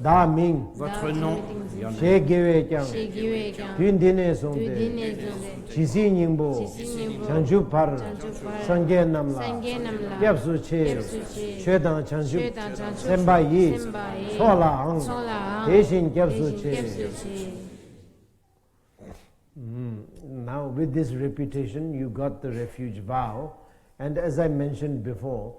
[SPEAKER 1] Da Ming,
[SPEAKER 3] votre nom,
[SPEAKER 1] She Giwe Kyang, Dun Dine Sonde, Chisi Nyingbo, Chanju Par, Sanje Namla, Kepsu Che, Shedang Chanju, Semba Yi, Sola Ang, Deshin Kepsu Che. Now with this repetition you got the refuge vow, and as I mentioned before,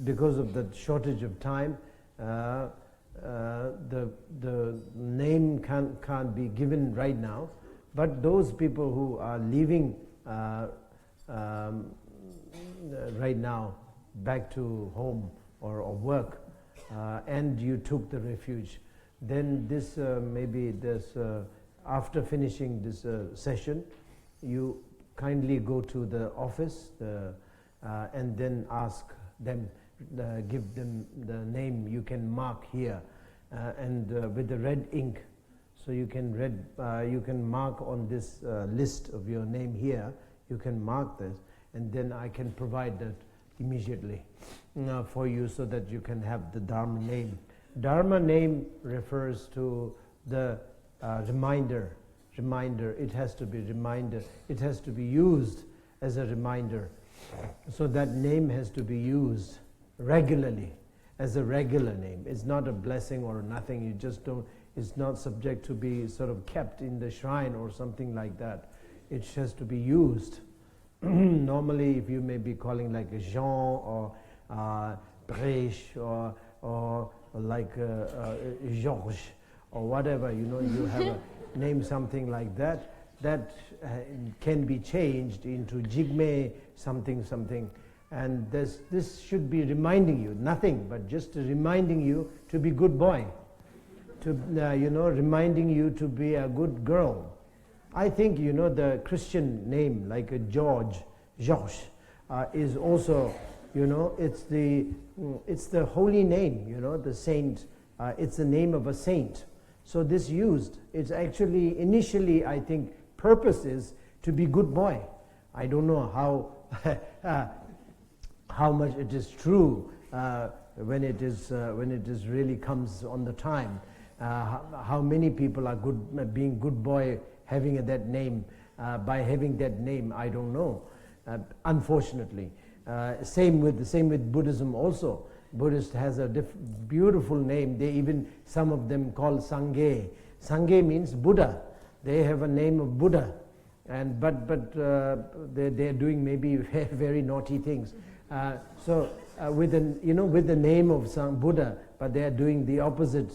[SPEAKER 1] because of the shortage of time, the name can't be given right now, but those people who are leaving right now back to home or work, and you took the refuge, then this maybe this after finishing this session, you kindly go to the office and then ask them, give them the name. You can mark here and with the red ink, so you can mark on this list of your name here. You can mark this, and then I can provide that immediately for you, so that you can have the Dharma name. Dharma name refers to the reminder. It has to be reminder. It has to be used as a reminder. So that name has to be used regularly as a regular name. It's not a blessing or nothing. You just don't. It's not subject to be sort of kept in the shrine or something like that. It has to be used. Normally, if you may be calling like a Jean or Brèche or like Georges or whatever, you have a name something like that, that can be changed into Jigme something, and this should be reminding you, nothing but just reminding you to be good boy, to reminding you to be a good girl. I think the Christian name like a Georges is also, it's the holy name, the saint. It's the name of a saint. So this used, it's actually initially, I think, purpose is to be good boy. I don't know how much it is true when it is really comes on the time. How many people are being good boy having that name? By having that name, I don't know. Unfortunately, same with Buddhism also. Buddhist has a beautiful name. They even, some of them call Sangye. Sangye means Buddha. They have a name of Buddha, and but they're doing maybe very naughty things. With the name of some Buddha, but they are doing the opposite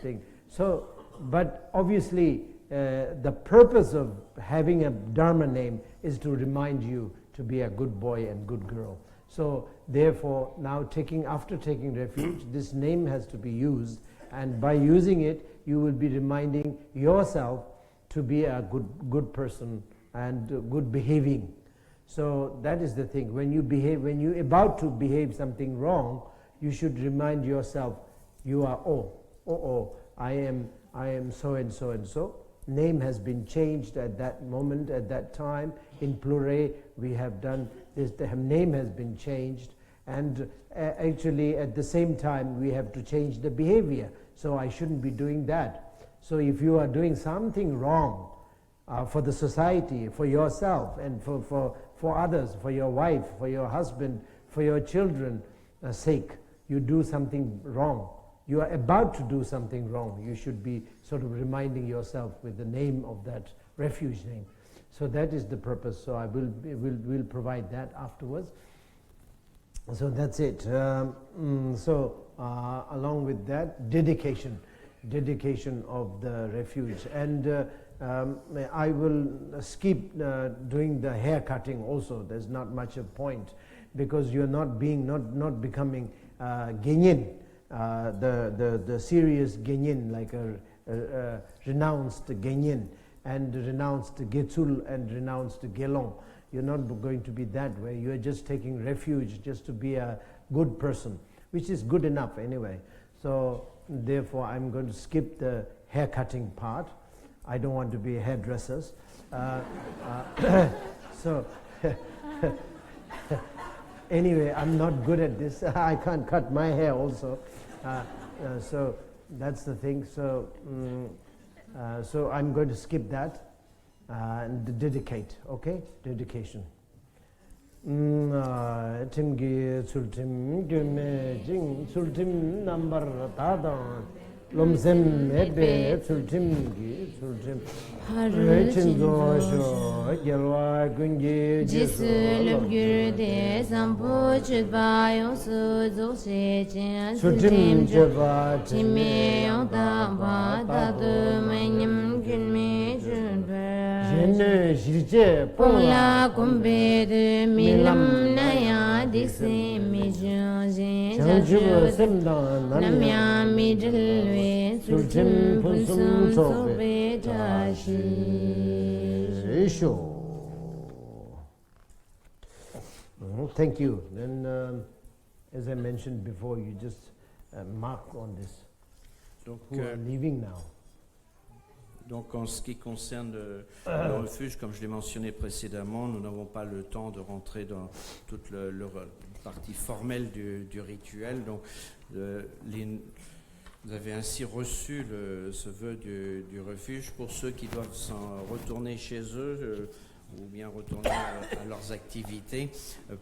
[SPEAKER 1] thing. So, but obviously the purpose of having a Dharma name is to remind you to be a good boy and good girl. So therefore, now after taking refuge, this name has to be used, and by using it, you will be reminding yourself to be a good person and good behaving. So that is the thing. When you're about to behave something wrong, you should remind yourself, you are I am so and so and so. Name has been changed at that moment, at that time. In Plure, we have done this. The name has been changed, and actually at the same time we have to change the behavior. So I shouldn't be doing that. So if you are doing something wrong for the society, for yourself, and for others, for your wife, for your husband, for your children sake, you do something wrong. You are about to do something wrong. You should be sort of reminding yourself with the name of that refuge name. So that is the purpose. So I will provide that afterwards. So that's it. Along with that, dedication. dedication of the refuge. And I will skip doing the hair cutting also. There's not much of point, because you're not becoming Genyin, the serious Genyin, like a renounced Genyin, and renounced Getsul and renounced Gelong. You're not going to be that way. You're just taking refuge just to be a good person, which is good enough anyway. So therefore I'm going to skip the hair cutting part. I don't want to be hairdressers. So anyway, I'm not good at this. I can't cut my hair also. So that's the thing. So so I'm going to skip that and dedicate. Okay, dedication. Timgi sultim gyume jing sultim number tadan lomsem ebe sultimgi sultim rechin dosho gelwa gungi
[SPEAKER 2] jisul gyurde sampo chudba yonsu zoshe chen
[SPEAKER 1] sultim jeba
[SPEAKER 2] time yonta ba tatu menyam gyunme chudba
[SPEAKER 1] jene jirje
[SPEAKER 2] pola kumbe de milam naya diksi mi jun
[SPEAKER 1] janjubo semdan
[SPEAKER 2] namya mi dilwe sultim punsum sobe tashi
[SPEAKER 1] Thank you. Then, as I mentioned before, you just mark on this.
[SPEAKER 3] Donc,
[SPEAKER 1] who are leaving now.
[SPEAKER 3] Donc en ce qui concerne le refuge, comme je l'ai mentionné précédemment, nous n'avons pas le temps de rentrer dans toute la partie formelle du rituel. Donc vous avez ainsi reçu ce vœu du refuge. Pour ceux qui doivent s'en retourner chez eux ou bien retourner à leurs activités,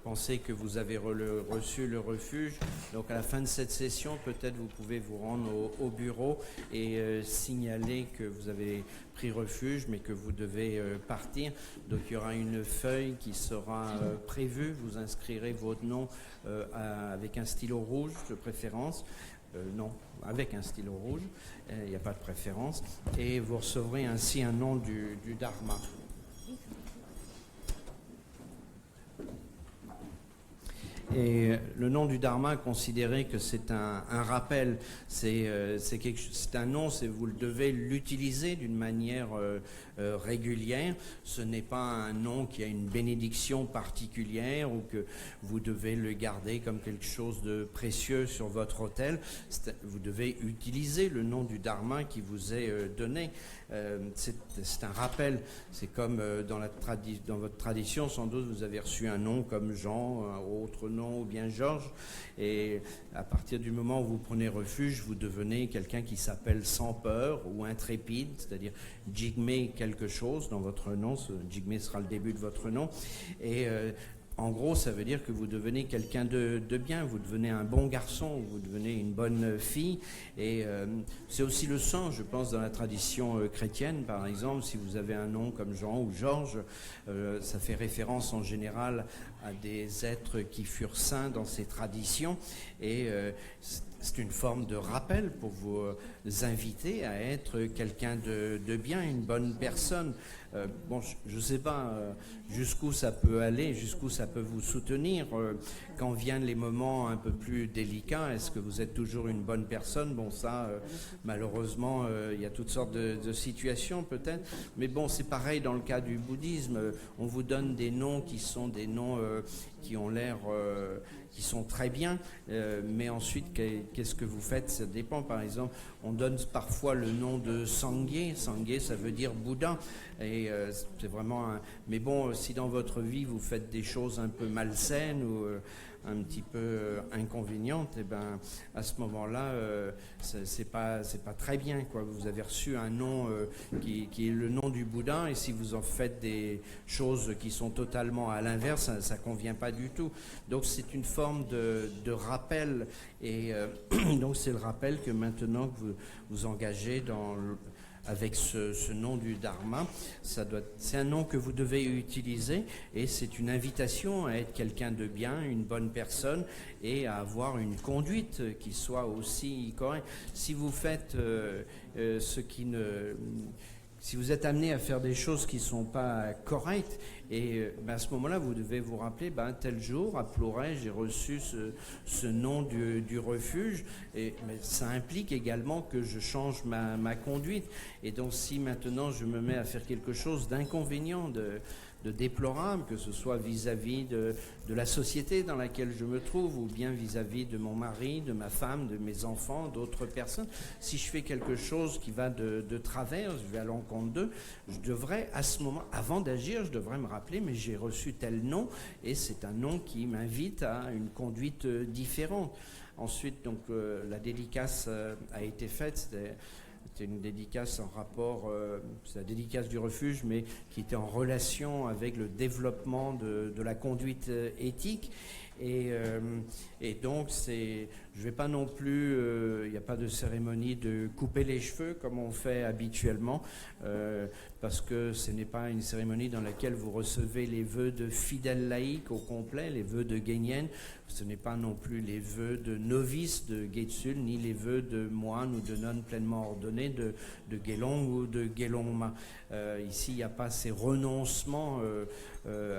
[SPEAKER 3] pensez que vous avez reçu le refuge. Donc à la fin de cette session, peut-être vous pouvez vous rendre au bureau et signaler que vous avez pris refuge, mais que vous devez partir. Donc il y aura une feuille qui sera prévue. Vous inscrirez votre nom avec un stylo rouge de préférence. Non, avec un stylo rouge, il n'y a pas de préférence. Et vous recevrez ainsi un nom du Dharma. Et le nom du Dharma, considérez que c'est un rappel, c'est un nom, vous devez l'utiliser d'une manière régulière. Ce n'est pas un nom qui a une bénédiction particulière ou que vous devez le garder comme quelque chose de précieux sur votre autel. Vous devez utiliser le nom du Dharma qui vous est donné. C'est un rappel. C'est comme dans votre tradition, sans doute vous avez reçu un nom comme Jean, un autre nom ou bien Georges, et à partir du moment où vous prenez refuge, vous devenez quelqu'un qui s'appelle sans peur ou intrépide, c'est-à-dire Jigme quelque chose dans votre nom. Ce Jigme sera le début de votre nom, et en gros, ça veut dire que vous devenez quelqu'un de bien, vous devenez un bon garçon, vous devenez une bonne fille. Et c'est aussi le sens, je pense, dans la tradition chrétienne, par exemple, si vous avez un nom comme Jean ou Georges, ça fait référence en général à des êtres qui furent saints dans ces traditions. Et c'est une forme de rappel pour vous inviter à être quelqu'un de bien, une bonne personne. Bon, je ne sais pas jusqu'où ça peut aller, jusqu'où ça peut vous soutenir. Quand viennent les moments un peu plus délicats, est-ce que vous êtes toujours une bonne personne? Bon, ça, malheureusement, il y a toutes sortes de situations peut-être. Mais bon, c'est pareil dans le cas du bouddhisme. On vous donne des noms qui sont des noms qui ont l'air... qui sont très bien, mais ensuite, qu'est-ce que vous faites? Ça dépend. Par exemple, on donne parfois le nom de Sangye. Sangye, ça veut dire Bouddha. Et c'est vraiment mais bon, si dans votre vie, vous faites des choses un peu malsaines ou un petit peu inconvénientes, et ben à ce moment-là, c'est pas très bien, quoi. Vous avez reçu un nom qui est le nom du Bouddha, et si vous en faites des choses qui sont totalement à l'inverse, ça convient pas du tout. Donc c'est une forme de rappel, et donc c'est le rappel que maintenant que vous engagez avec ce nom du Dharma. C'est un nom que vous devez utiliser et c'est une invitation à être quelqu'un de bien, une bonne personne et à avoir une conduite qui soit aussi correcte. Si vous faites si vous êtes amené à faire des choses qui ne sont pas correctes, et à ce moment-là, vous devez vous rappeler, tel jour, à Plouray, j'ai reçu ce nom du refuge, mais ça implique également que je change ma conduite. Et donc, si maintenant je me mets à faire quelque chose d'inconvénient, de déplorable, que ce soit vis-à-vis de la société dans laquelle je me trouve, ou bien vis-à-vis de mon mari, de ma femme, de mes enfants, d'autres personnes. Si je fais quelque chose qui va de travers, je vais à l'encontre d'eux, je devrais, à ce moment, avant d'agir, je devrais me rappeler, mais j'ai reçu tel nom, et c'est un nom qui m'invite à une conduite différente. Ensuite, donc, la dédicace a été faite, c'était une dédicace en rapport, c'est la dédicace du refuge, mais qui était en relation avec le développement de la conduite éthique. Et donc, je ne vais pas non plus, il n'y a pas de cérémonie de couper les cheveux comme on fait habituellement, parce que ce n'est pas une cérémonie dans laquelle vous recevez les vœux de fidèles laïcs au complet, les vœux de Guénienne. Ce n'est pas non plus les vœux de novices de Getsul, ni les vœux de moines ou de nonnes pleinement ordonnés de Gelong ou de Gelongma. Ici, il n'y a pas ces renoncements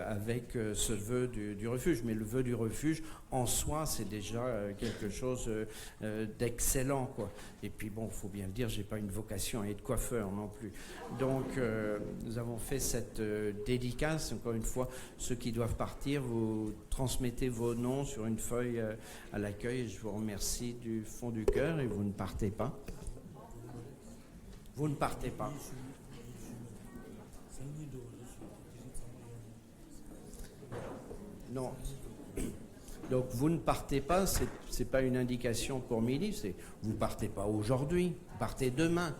[SPEAKER 3] avec ce vœu du refuge, mais le vœu du refuge en soi c'est déjà quelque chose d'excellent, quoi. Et puis bon, il faut bien le dire, j'ai pas une vocation à être coiffeur non plus. Donc nous avons fait cette dédicace. Encore une fois, ceux qui doivent partir, vous transmettez vos noms sur une feuille à l'accueil. Je vous remercie du fond du cœur et vous ne partez pas. Vous ne partez pas. Non. Donc vous ne partez pas, c'est pas une indication pour midi, c'est vous partez pas aujourd'hui, partez demain.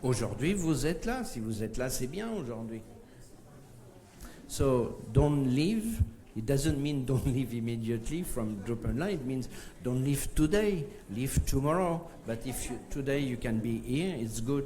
[SPEAKER 3] Aujourd'hui vous êtes là, si vous êtes là c'est bien aujourd'hui. So don't leave, it doesn't mean don't leave immediately from Drupanla, it means don't leave today, leave tomorrow, but if today you can be here, it's good.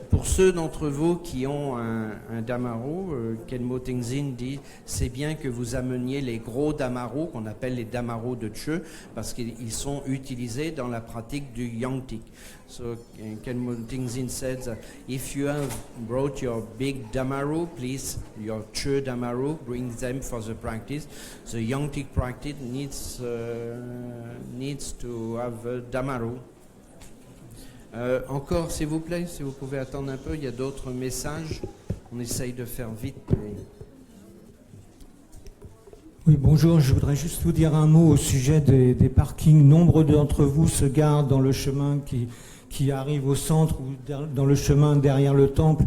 [SPEAKER 3] Pour ceux d'entre vous qui ont un damaro, Kenmo Tenzin dit c'est bien que vous ameniez les gros damaros qu'on appelle les damaros de Tchö parce qu'ils sont utilisés dans la pratique du Yangtik. So Kenmo Tenzin said if you have brought your big damaro, please your Tchö damaro, bring them for the practice. The Yangtik practice needs to have a damaro. Encore, s'il vous plaît, si vous pouvez attendre un peu, il y a d'autres messages. On essaye de faire vite. Mais...
[SPEAKER 4] Oui, bonjour, je voudrais juste vous dire un mot au sujet des parkings. Nombre d'entre vous se garent dans le chemin qui arrive au centre ou dans le chemin derrière le temple.